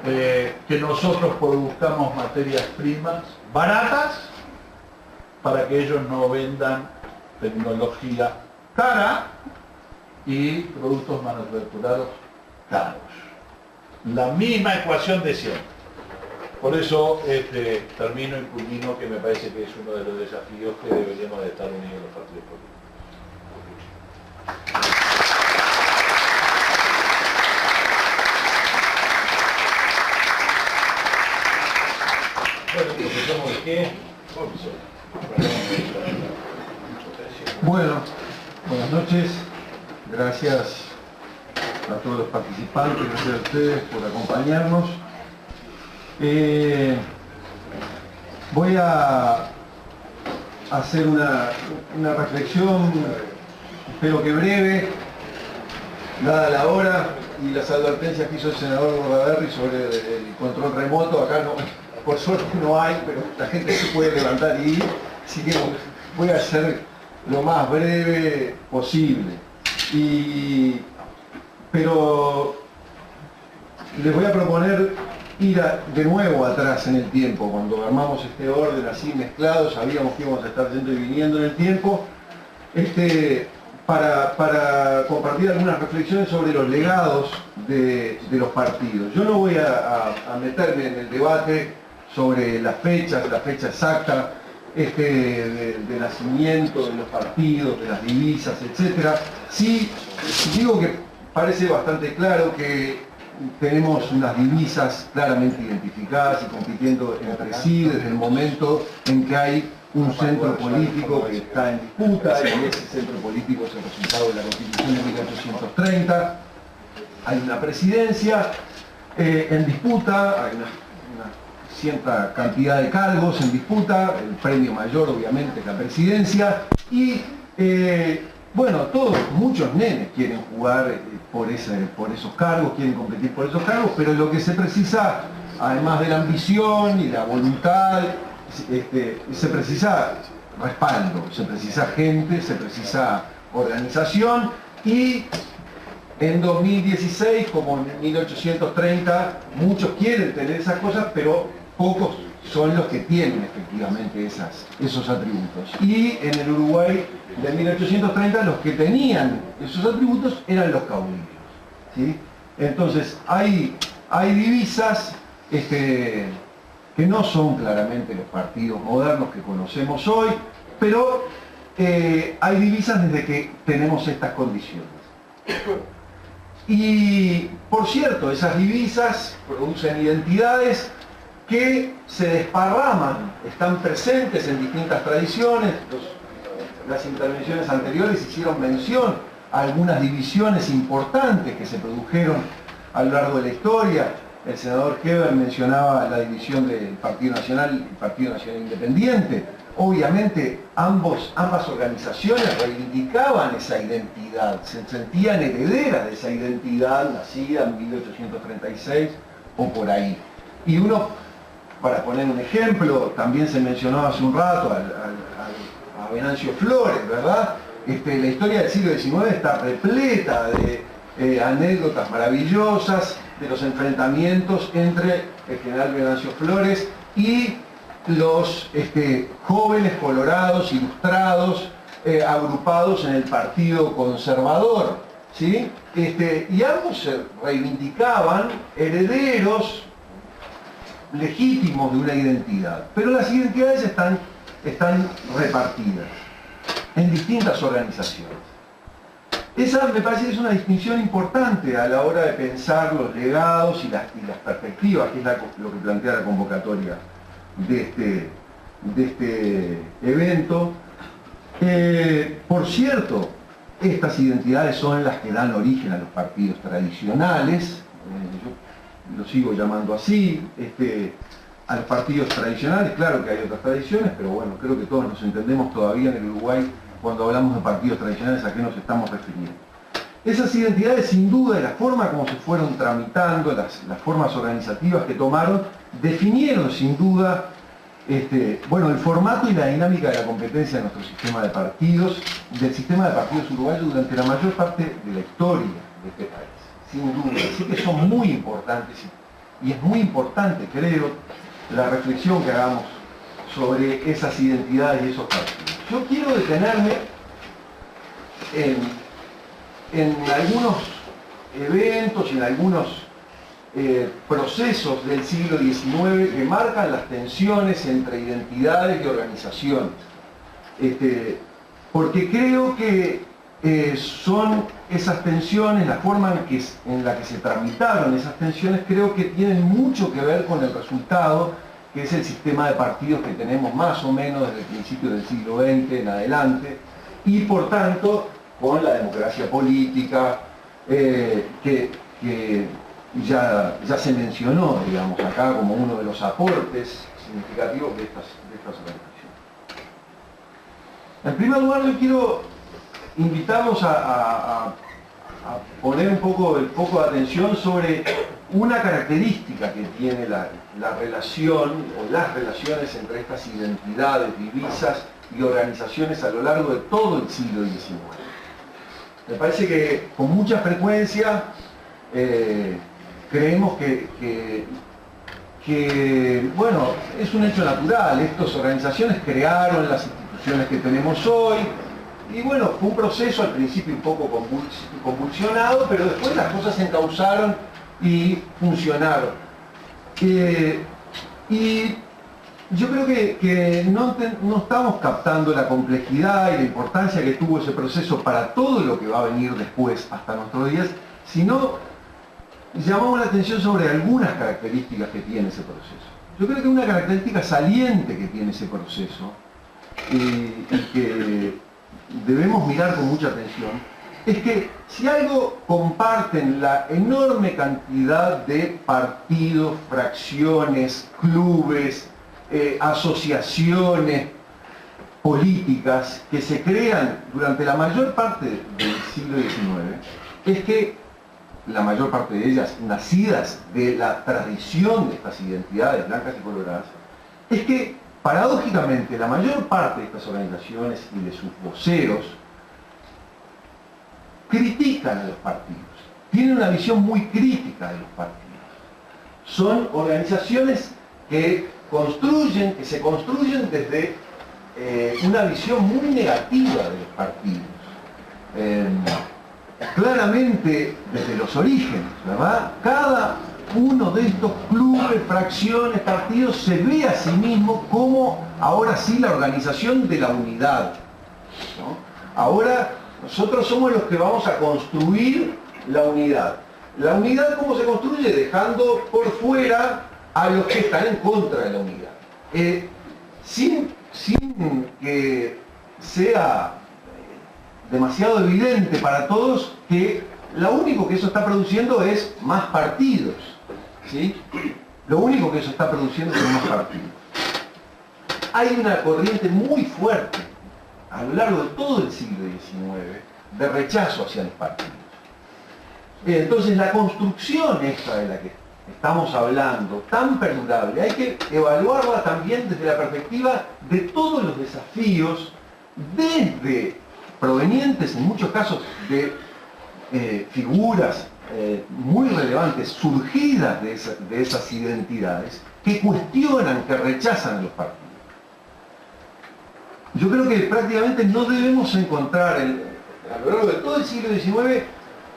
que nosotros produzcamos materias primas baratas para que ellos no vendan tecnología cara y productos manufacturados caros. La misma ecuación de siempre. Por eso termino y culmino que me parece que es uno de los desafíos que deberíamos de estar unidos los partidos políticos. Bueno, ¿empezamos de qué? Bueno, buenas noches. Gracias a todos los participantes, gracias a ustedes por acompañarnos. Voy a hacer una reflexión, espero que breve, dada la hora y las advertencias que hizo el senador Bordaberry sobre el control remoto. Acá no, por suerte no hay, pero la gente se puede levantar y ir, así que voy a ser lo más breve posible. Pero les voy a proponer ir de nuevo atrás en el tiempo. Cuando armamos este orden así mezclado, sabíamos que íbamos a estar yendo y viniendo en el tiempo, para compartir algunas reflexiones sobre los legados de los partidos. Yo no voy a meterme en el debate sobre las fechas, la fecha exacta de nacimiento de los partidos, de las divisas, etc. Sí, digo que parece bastante claro que tenemos unas divisas claramente identificadas y compitiendo entre sí desde el momento en que hay un centro político que está en disputa, y ese centro político es el resultado de la Constitución de 1830. Hay una presidencia en disputa, hay una cierta cantidad de cargos en disputa, el premio mayor obviamente es la presidencia, y bueno, muchos nenes quieren jugar por esos cargos, quieren competir por esos cargos, pero lo que se precisa, además de la ambición y la voluntad, se precisa respaldo, se precisa gente, se precisa organización, y en 2016, como en 1830, muchos quieren tener esas cosas, pero pocos son los que tienen efectivamente esos atributos. Y en el Uruguay de 1830 los que tenían esos atributos eran los caudillos, ¿sí? Entonces hay divisas que no son claramente los partidos modernos que conocemos hoy, pero hay divisas desde que tenemos estas condiciones. Y por cierto, esas divisas producen identidades que se desparraman, están presentes en distintas tradiciones. Las intervenciones anteriores hicieron mención a algunas divisiones importantes que se produjeron a lo largo de la historia. El senador Heber mencionaba la división del Partido Nacional y el Partido Nacional Independiente. Obviamente ambas organizaciones reivindicaban esa identidad, se sentían herederas de esa identidad nacida en 1836 o por ahí. Y uno, para poner un ejemplo, también se mencionó hace un rato a Venancio Flores, ¿verdad? La historia del siglo XIX está repleta de anécdotas maravillosas de los enfrentamientos entre el general Venancio Flores y los jóvenes colorados, ilustrados, agrupados en el Partido Conservador, ¿sí? Y ambos se reivindicaban herederos legítimos de una identidad, pero las identidades están repartidas en distintas organizaciones. Esa me parece que es una distinción importante a la hora de pensar los legados y las perspectivas, que es lo que plantea la convocatoria de este evento. Por cierto, estas identidades son las que dan origen a los partidos tradicionales, yo lo sigo llamando así, a los partidos tradicionales. Claro que hay otras tradiciones, pero bueno, creo que todos nos entendemos todavía en el Uruguay cuando hablamos de partidos tradicionales a qué nos estamos refiriendo. Esas identidades, sin duda, de la forma como se fueron tramitando, las formas organizativas que tomaron, definieron sin duda bueno, el formato y la dinámica de la competencia de nuestro sistema de partidos, del sistema de partidos uruguayo durante la mayor parte de la historia de este país, sin duda. Así que son muy importantes y es muy importante, creo, la reflexión que hagamos sobre esas identidades y esos partidos. Yo quiero detenerme en algunos eventos y en algunos procesos del siglo XIX que marcan las tensiones entre identidades y organizaciones. Porque creo que son esas tensiones, la forma en la que se tramitaron esas tensiones, creo que tienen mucho que ver con el resultado, que es el sistema de partidos que tenemos más o menos desde el principio del siglo XX en adelante, y por tanto con la democracia política que ya se mencionó, digamos, acá como uno de los aportes significativos de estas organizaciones. En primer lugar, yo quiero invitarlos a poner un poco el foco de atención sobre una característica que tiene la relación o las relaciones entre estas identidades, divisas y organizaciones a lo largo de todo el siglo XIX. Me parece que con mucha frecuencia creemos bueno, es un hecho natural. Estas organizaciones crearon las instituciones que tenemos hoy, y bueno, fue un proceso al principio un poco convulsionado, pero después las cosas se encauzaron y funcionaron. Y yo creo que no estamos captando la complejidad y la importancia que tuvo ese proceso para todo lo que va a venir después hasta nuestros días, sino llamamos la atención sobre algunas características que tiene ese proceso. Yo creo que una característica saliente que tiene ese proceso y que debemos mirar con mucha atención es que si algo comparten la enorme cantidad de partidos, fracciones, clubes, asociaciones políticas que se crean durante la mayor parte del siglo XIX, es que la mayor parte de ellas nacidas de la tradición de estas identidades blancas y coloradas, es que paradójicamente la mayor parte de estas organizaciones y de sus voceros critican a los partidos, tienen una visión muy crítica de los partidos. Son organizaciones que se construyen desde una visión muy negativa de los partidos. Claramente desde los orígenes, ¿verdad? Cada uno de estos clubes, fracciones, partidos se ve a sí mismo como ahora sí la organización de la unidad, ¿no? Ahora nosotros somos los que vamos a construir la unidad. La unidad, ¿cómo se construye? Dejando por fuera a los que están en contra de la unidad. Sin que sea demasiado evidente para todos que lo único que eso está produciendo es más partidos, ¿sí? Lo único que eso está produciendo son más partidos. Hay una corriente muy fuerte a lo largo de todo el siglo XIX de rechazo hacia los partidos. Entonces la construcción esta de la que estamos hablando, tan perdurable, hay que evaluarla también desde la perspectiva de todos los desafíos, desde provenientes en muchos casos de figuras muy relevantes, surgidas de esas identidades, que cuestionan, que rechazan a los partidos. Yo creo que prácticamente no debemos encontrar a lo largo de todo el siglo XIX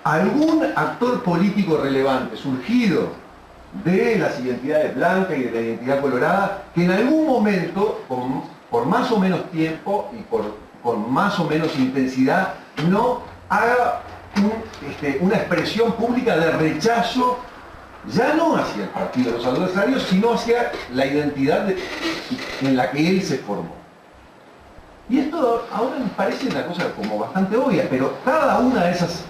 algún actor político relevante surgido de las identidades blancas y de la identidad colorada que en algún momento, por más o menos tiempo y con más o menos intensidad, no haga una expresión pública de rechazo, ya no hacia el partido de los adversarios, sino hacia la identidad en la que él se formó. Y esto ahora me parece una cosa como bastante obvia, pero cada una de esas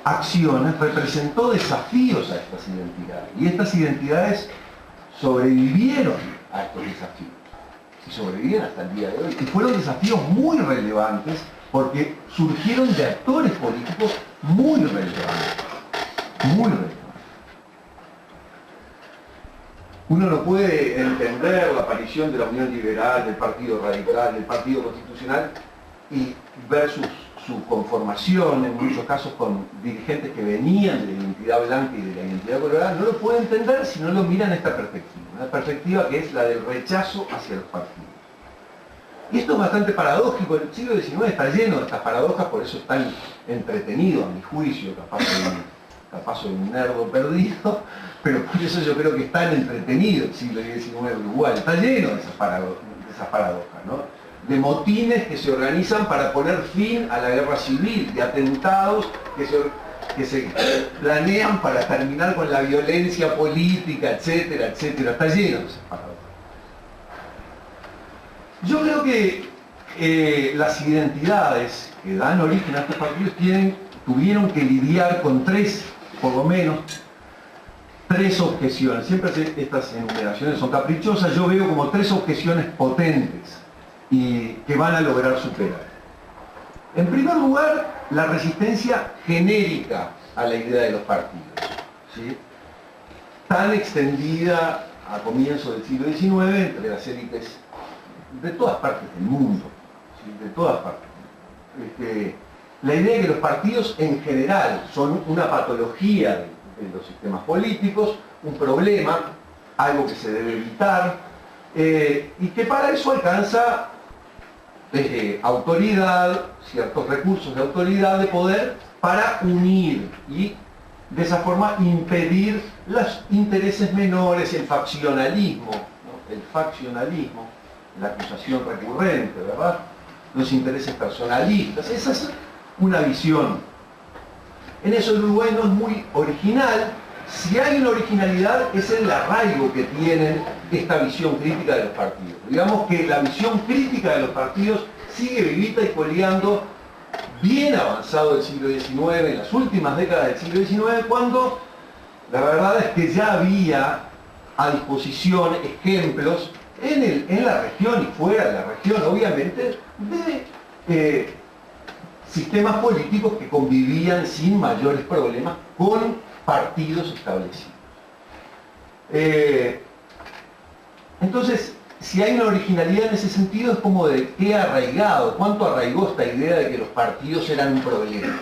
acciones representó desafíos a estas identidades. Y estas identidades sobrevivieron a estos desafíos. Y sobreviven hasta el día de hoy. Y fueron desafíos muy relevantes porque surgieron de actores políticos muy relevantes. Muy relevantes. Uno no puede entender la aparición de la Unión Liberal, del Partido Radical, del Partido Constitucional y ver su conformación, en muchos casos con dirigentes que venían de la identidad blanca y de la identidad colorada, no lo puede entender si no lo mira en esta perspectiva. Una perspectiva que es la del rechazo hacia los partidos. Y esto es bastante paradójico. El siglo XIX está lleno de estas paradojas, por eso es tan entretenido, a mi juicio, capaz soy un nerdo perdido, pero por eso yo creo que es tan entretenido el siglo XIX en Uruguay. Está lleno de esas paradojas, ¿no? De motines que se organizan para poner fin a la guerra civil, de atentados que se planean para terminar con la violencia política, etcétera, etcétera. Está lleno de esas paradojas. Yo creo que las identidades que dan origen a estos partidos tuvieron que lidiar con por lo menos tres objeciones. Siempre estas enumeraciones son caprichosas, yo veo como tres objeciones potentes y que van a lograr superar. En primer lugar, la resistencia genérica a la idea de los partidos, ¿sí? Tan extendida a comienzos del siglo XIX entre las élites de todas partes del mundo, ¿sí? De todas partes. La idea de que los partidos en general son una patología en los sistemas políticos, un problema, algo que se debe evitar, y que para eso alcanza autoridad, ciertos recursos de autoridad, de poder, para unir y de esa forma impedir los intereses menores, el faccionalismo, ¿no? El faccionalismo, la acusación recurrente, ¿verdad? Los intereses personalistas, esa es una visión. En eso el Uruguay no es muy original. Si hay una originalidad es el arraigo que tienen esta visión crítica de los partidos. Digamos que la visión crítica de los partidos sigue vivita y coleando bien avanzado del siglo XIX, en las últimas décadas del siglo XIX, cuando la verdad es que ya había a disposición ejemplos en la región y fuera de la región, obviamente, de sistemas políticos que convivían sin mayores problemas con partidos establecidos. Entonces, si hay una originalidad en ese sentido, es como de qué arraigado, cuánto arraigó esta idea de que los partidos eran un problema.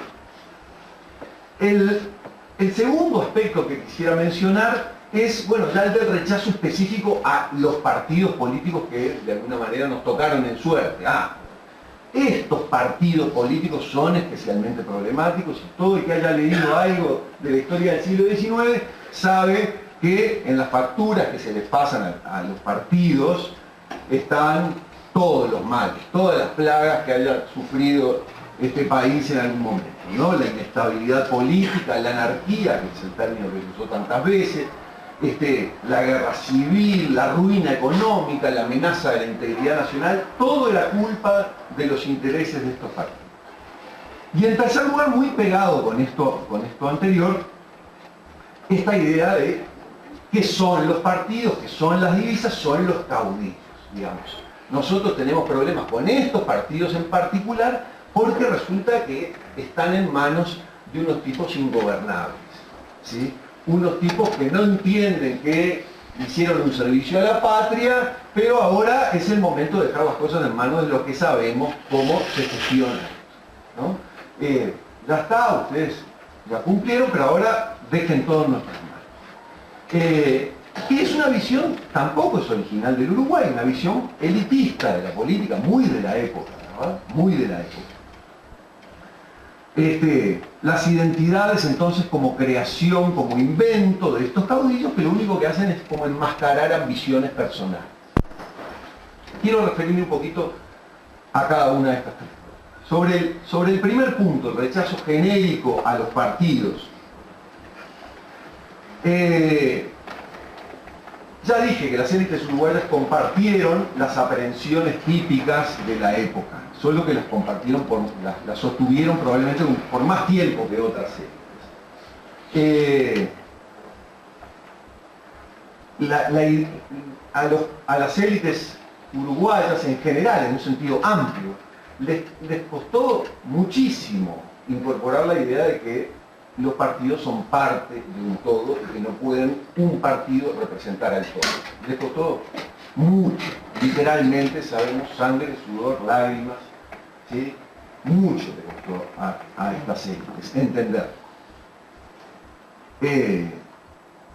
El segundo aspecto que quisiera mencionar es, bueno, ya el del rechazo específico a los partidos políticos que de alguna manera nos tocaron en suerte. Estos partidos políticos son especialmente problemáticos, y todo el que haya leído algo de la historia del siglo XIX sabe que en las facturas que se les pasan a los partidos están todos los males, todas las plagas que haya sufrido este país en algún momento, ¿no? La inestabilidad política, la anarquía, que es el término que se usó tantas veces, la guerra civil, la ruina económica, la amenaza de la integridad nacional, todo era culpa de los intereses de estos partidos. Y en tercer lugar, muy pegado con esto anterior, esta idea de qué son los partidos, qué son las divisas, son los caudillos, digamos. Nosotros tenemos problemas con estos partidos en particular porque resulta que están en manos de unos tipos ingobernables, ¿sí? Unos tipos que no entienden que hicieron un servicio a la patria, pero ahora es el momento de dejar las cosas en manos de los que sabemos cómo se gestionan, ¿no? Ya está, ustedes ya cumplieron, pero ahora dejen todo en nuestras manos. Que es una visión, tampoco es original del Uruguay, una visión elitista de la política, muy de la época, ¿verdad? Muy de la época. Las identidades entonces como creación, como invento de estos caudillos, que lo único que hacen es como enmascarar ambiciones personales. Quiero referirme un poquito a cada una de estas tres cosas. Sobre el primer punto, el rechazo genérico a los partidos. Ya dije que las élites uruguayas compartieron las aprehensiones típicas de la época, solo que las compartieron, las sostuvieron probablemente por más tiempo que otras élites. A las élites uruguayas en general, en un sentido amplio, les costó muchísimo incorporar la idea de que los partidos son parte de un todo y que no pueden un partido representar al todo. Les costó mucho, literalmente, sabemos, sangre, sudor, lágrimas, ¿sí? Mucho le costó a estas élites entender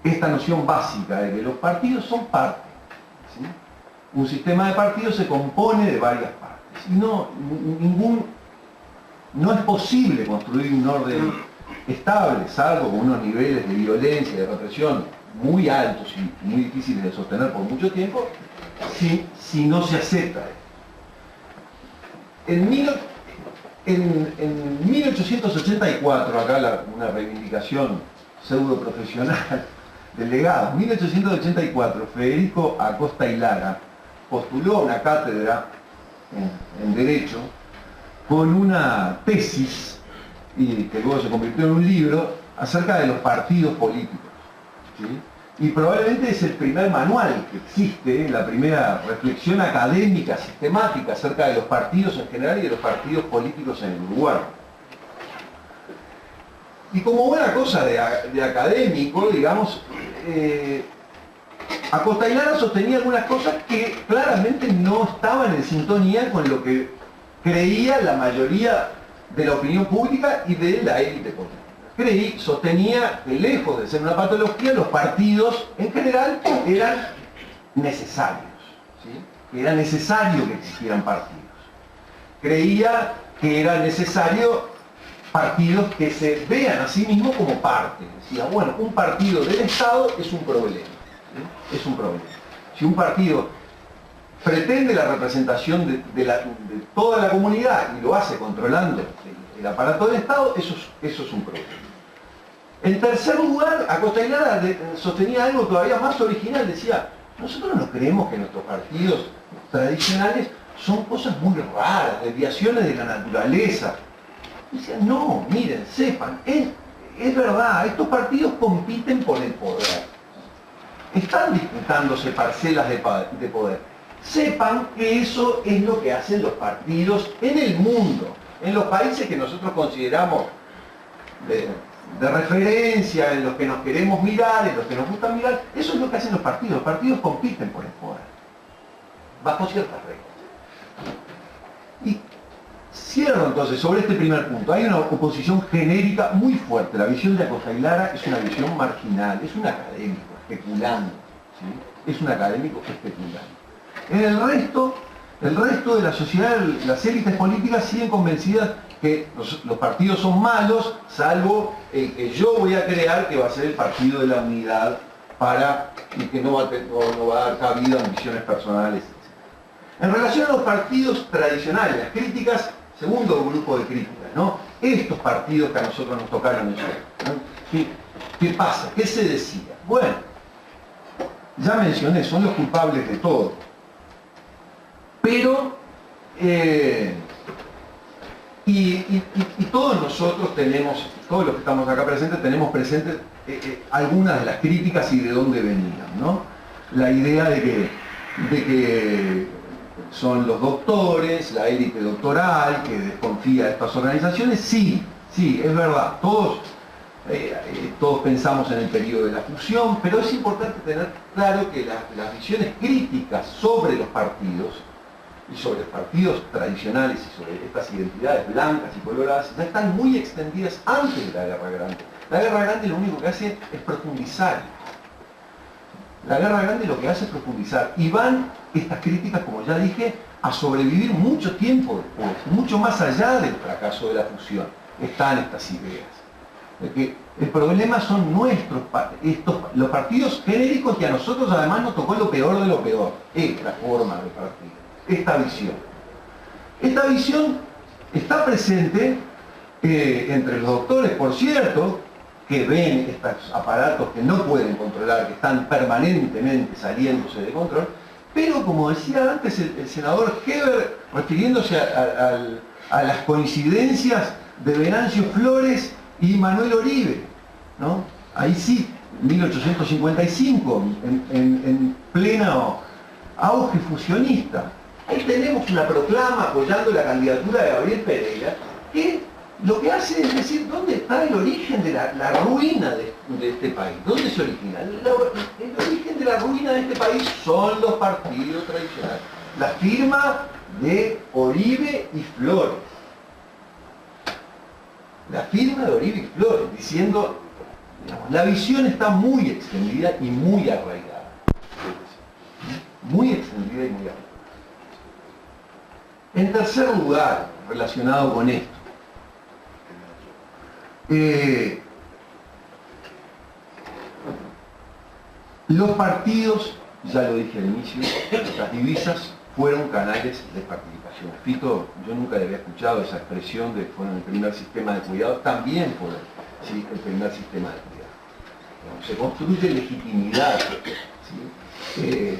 esta noción básica de que los partidos son parte, ¿sí? Un sistema de partidos se compone de varias partes y no es posible construir un orden estable, salvo con unos niveles de violencia y de represión muy altos y muy difíciles de sostener por mucho tiempo, si no se acepta. En 1884, acá una reivindicación pseudo profesional del legado, en 1884 Federico Acosta y Lara postuló una cátedra en Derecho con una tesis y que luego se convirtió en un libro acerca de los partidos políticos, ¿sí? Y probablemente es el primer manual que existe, la primera reflexión académica, sistemática acerca de los partidos en general y de los partidos políticos en el Uruguay. Y como buena cosa de académico, digamos, Acosta y Lara sostenía algunas cosas que claramente no estaban en sintonía con lo que creía la mayoría de la opinión pública y de la élite política. sostenía que lejos de ser una patología, los partidos en general eran necesarios, ¿sí? Que era necesario que existieran partidos. Creía que era necesario partidos que se vean a sí mismos como parte. Decía, bueno, un partido del Estado es un problema, ¿sí? Es un problema. Si un partido pretende la representación de toda la comunidad y lo hace controlando el aparato del Estado, eso es un problema. En tercer lugar, Acosta y Lara sostenía algo todavía más original, decía, nosotros no creemos que nuestros partidos tradicionales son cosas muy raras, desviaciones de la naturaleza. Decían, no, miren, sepan, es verdad, estos partidos compiten por el poder. Están disputándose parcelas de poder. Sepan que eso es lo que hacen los partidos en el mundo, en los países que nosotros consideramos de referencia, en los que nos queremos mirar, en los que nos gusta mirar. Eso es lo que hacen los partidos compiten por el poder, bajo ciertas reglas. Y cierro entonces sobre este primer punto. Hay una oposición genérica muy fuerte. La visión de Acosta y Lara es una visión marginal, es un académico especulando, ¿sí? Es un académico especulando. En el resto de la sociedad, las élites políticas siguen convencidas que los partidos son malos, salvo el que yo voy a crear, que va a ser el partido de la unidad, y que no va a dar cabida a ambiciones personales, etc. En relación a los partidos tradicionales, las críticas, segundo grupo de críticas, ¿no? Estos partidos que a nosotros nos tocaron en ¿no? ¿Qué pasa? ¿Qué se decía? Bueno, ya mencioné, son los culpables de todo. Pero, y todos nosotros tenemos, todos los que estamos acá presentes, tenemos presentes algunas de las críticas y de dónde venían, ¿no? La idea de que son los doctores, la élite doctoral, que desconfía de estas organizaciones. Sí, es verdad, todos pensamos en el periodo de la fusión, pero es importante tener claro que las visiones críticas sobre los partidos, y sobre los partidos tradicionales y sobre estas identidades blancas y coloradas, ya están muy extendidas antes de la Guerra Grande. La Guerra Grande lo único que hace es profundizar. La Guerra Grande lo que hace es profundizar. Y van estas críticas, como ya dije, a sobrevivir mucho tiempo después, mucho más allá del fracaso de la fusión. Están estas ideas. Porque el problema son los partidos genéricos, que a nosotros además nos tocó lo peor de lo peor. Esta forma de partido. Esta visión. Esta visión está presente entre los doctores, por cierto, que ven estos aparatos que no pueden controlar, que están permanentemente saliéndose de control, pero como decía antes el senador Heber, refiriéndose a las coincidencias de Venancio Flores y Manuel Oribe, ¿no? Ahí sí, 1855, en pleno auge fusionista. Ahí tenemos una proclama apoyando la candidatura de Gabriel Pereira, que lo que hace es decir, ¿dónde está el origen de la ruina de este país? ¿Dónde se origina? El origen de la ruina de este país son los partidos tradicionales. La firma de Oribe y Flores. La firma de Oribe y Flores, diciendo, digamos, la visión está muy extendida y muy arraigada. Muy extendida y muy arraigada. En tercer lugar, relacionado con esto, los partidos, ya lo dije al inicio, las divisas fueron canales de participación. Fito, yo nunca le había escuchado esa expresión de fueron el primer sistema de cuidado, también fue ¿sí? El primer sistema de cuidado. Se construye legitimidad. ¿Sí?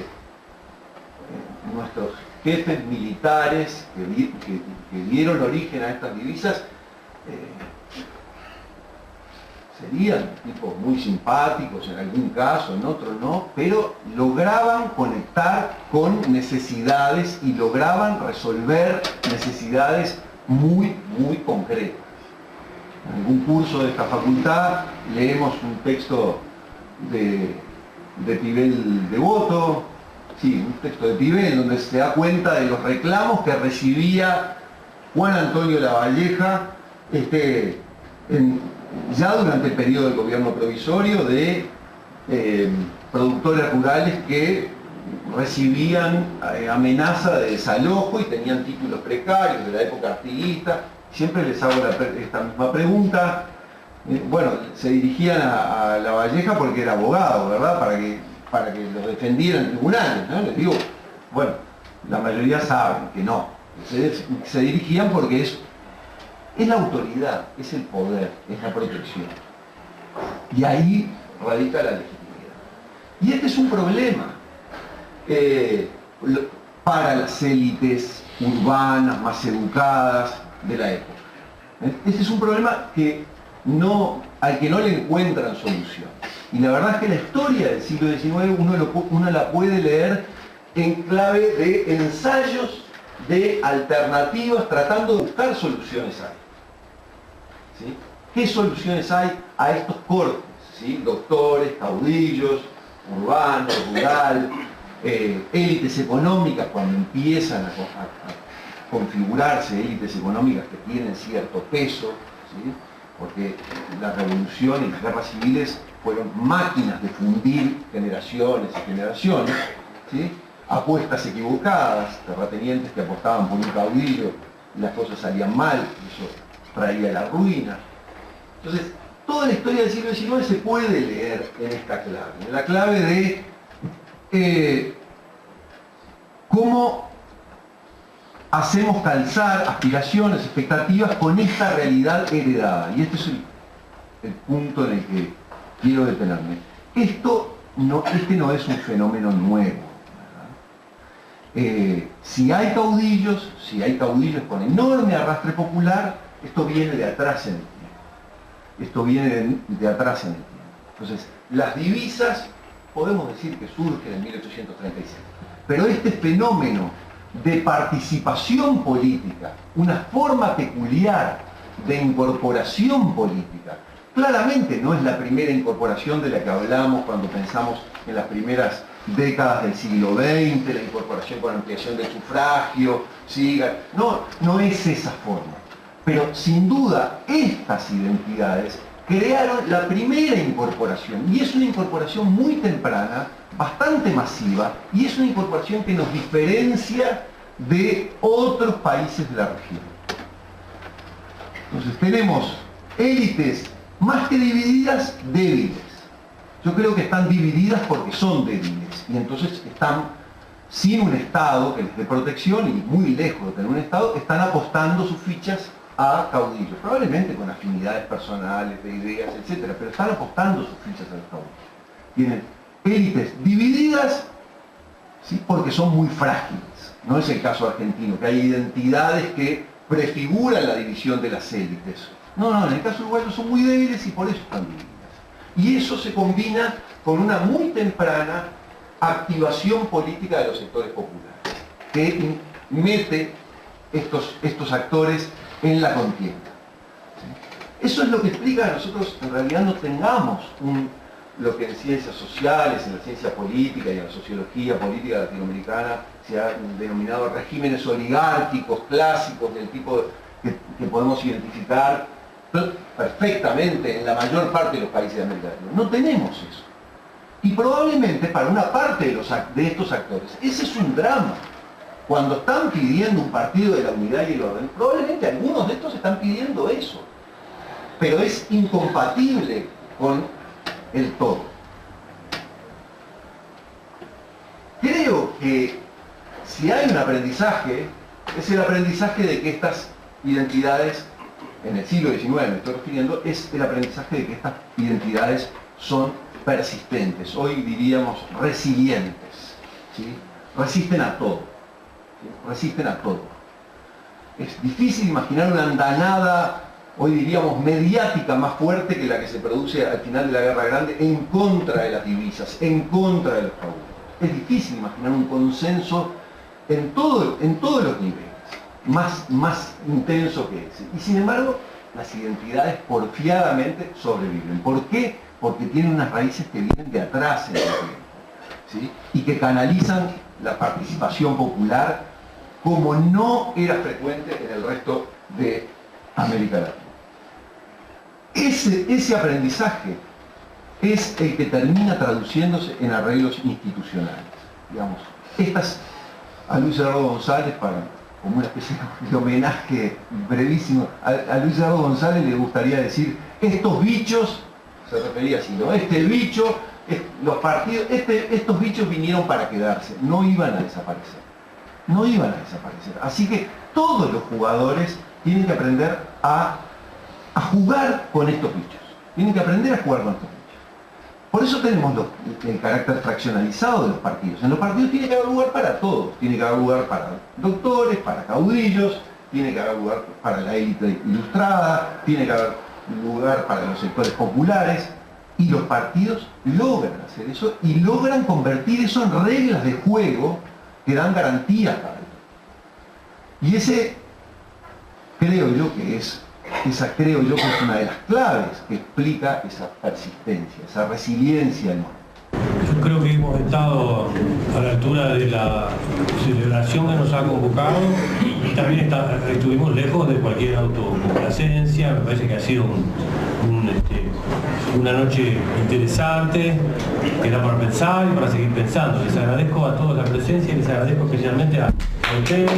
Nuestros jefes militares que dieron origen a estas divisas serían tipos muy simpáticos en algún caso, en otros no, pero lograban conectar con necesidades y lograban resolver necesidades muy, muy concretas. En algún curso de esta facultad leemos un texto de Pibel Devoto, sí, un texto de Pibel, donde se da cuenta de los reclamos que recibía Juan Antonio Lavalleja ya durante el periodo del gobierno provisorio, de productores rurales que recibían amenaza de desalojo y tenían títulos precarios de la época artiguista. Siempre les hago esta misma pregunta. Bueno, se dirigían a Lavalleja porque era abogado, ¿verdad? Para que los defendiera en tribunales, ¿no? Les digo, bueno, la mayoría saben que no. Se dirigían porque es la autoridad, es el poder, es la protección. Y ahí radica la legitimidad. Y este es un problema para las élites urbanas, más educadas de la época. Este es un problema al que no le encuentran solución. Y la verdad es que la historia del siglo XIX uno la puede leer en clave de ensayos, de alternativas, tratando de buscar soluciones ahí. ¿Sí? ¿Qué soluciones hay a estos cortes? ¿Sí? Doctores, caudillos, urbanos, rural, élites económicas, cuando empiezan a configurarse élites económicas que tienen cierto peso, ¿sí? Porque la revolución y las guerras civiles fueron máquinas de fundir generaciones y generaciones, ¿sí? Apuestas equivocadas, terratenientes que apostaban por un caudillo y las cosas salían mal, eso traía la ruina. Entonces, toda la historia del siglo XIX se puede leer en esta clave, en la clave de cómo hacemos calzar aspiraciones, expectativas con esta realidad heredada. Y este es el punto en el que quiero detenerme. Este no es un fenómeno nuevo. Si hay caudillos con enorme arrastre popular, esto viene de atrás en el tiempo. Esto viene de atrás en el tiempo. Entonces, las divisas podemos decir que surgen en 1836. Pero este fenómeno de participación política, una forma peculiar de incorporación política, claramente no es la primera incorporación de la que hablamos cuando pensamos en las primeras décadas del siglo XX, la incorporación con ampliación del sufragio, ¿sí? No es esa forma. Pero sin duda estas identidades crearon la primera incorporación, y es una incorporación muy temprana, bastante masiva, y es una incorporación que nos diferencia de otros países de la región. Entonces tenemos élites más que divididas, débiles. Yo creo que están divididas porque son débiles, y entonces están sin un Estado que les dé protección, y muy lejos de tener un Estado, están apostando sus fichas a caudillos, probablemente con afinidades personales, de ideas, etc., pero están apostando sus fichas a los caudillos. Tienen élites divididas, ¿sí? Porque son muy frágiles. No es el caso argentino, que hay identidades que prefiguran la división de las élites. No, en el caso uruguayo son muy débiles y por eso están divididas. Y eso se combina con una muy temprana activación política de los sectores populares, que mete estos actores en la contienda. ¿Sí? Eso es lo que explica que nosotros en realidad no tengamos lo que en ciencias sociales, en la ciencia política y en la sociología política latinoamericana se ha denominado regímenes oligárquicos clásicos del tipo que podemos identificar perfectamente en la mayor parte de los países de América Latina. No tenemos eso. Y probablemente para una parte de estos actores, ese es un drama. Cuando están pidiendo un partido de la unidad y el orden, probablemente algunos de estos están pidiendo eso. Pero es incompatible con el todo. Creo que si hay un aprendizaje, es el aprendizaje de que estas identidades, en el siglo XIX me estoy refiriendo, es el aprendizaje de que estas identidades son persistentes, hoy diríamos resilientes, ¿sí? Resisten a todo, ¿sí? Resisten a todo. Es difícil imaginar una andanada, hoy diríamos mediática, más fuerte que la que se produce al final de la Guerra Grande en contra de las divisas, en contra de los caudillos. Es difícil imaginar un consenso en todos los niveles, más intenso que ese. Y sin embargo, las identidades porfiadamente sobreviven. ¿Por qué? Porque tienen unas raíces que vienen de atrás en el tiempo, ¿sí? Y que canalizan la participación popular como no era frecuente en el resto de América Latina. ese aprendizaje es el que termina traduciéndose en arreglos institucionales. Digamos, a Luis Eduardo González, como una especie de homenaje brevísimo, a Luis Eduardo González le gustaría decir, estos bichos, se refería así, ¿no? Este bicho, los partidos, estos bichos vinieron para quedarse, no iban a desaparecer. No iban a desaparecer. Así que todos los jugadores tienen que aprender a jugar con estos bichos. Tienen que aprender a jugar con estos bichos. Por eso tenemos el carácter fraccionalizado de los partidos. En los partidos tiene que haber lugar para todos. Tiene que haber lugar para doctores, para caudillos, tiene que haber lugar para la élite ilustrada, tiene que haber lugar para los sectores populares. Y los partidos logran hacer eso y logran convertir eso en reglas de juego que dan garantías para ello. Y ese creo yo que es una de las claves que explica esa persistencia, esa resiliencia enorme. Yo creo que hemos estado a la altura de la celebración que nos ha convocado y también estuvimos lejos de cualquier autocomplacencia. Me parece que ha sido una noche interesante, que da para pensar y para seguir pensando. Les agradezco a todos la presencia y les agradezco especialmente a ustedes.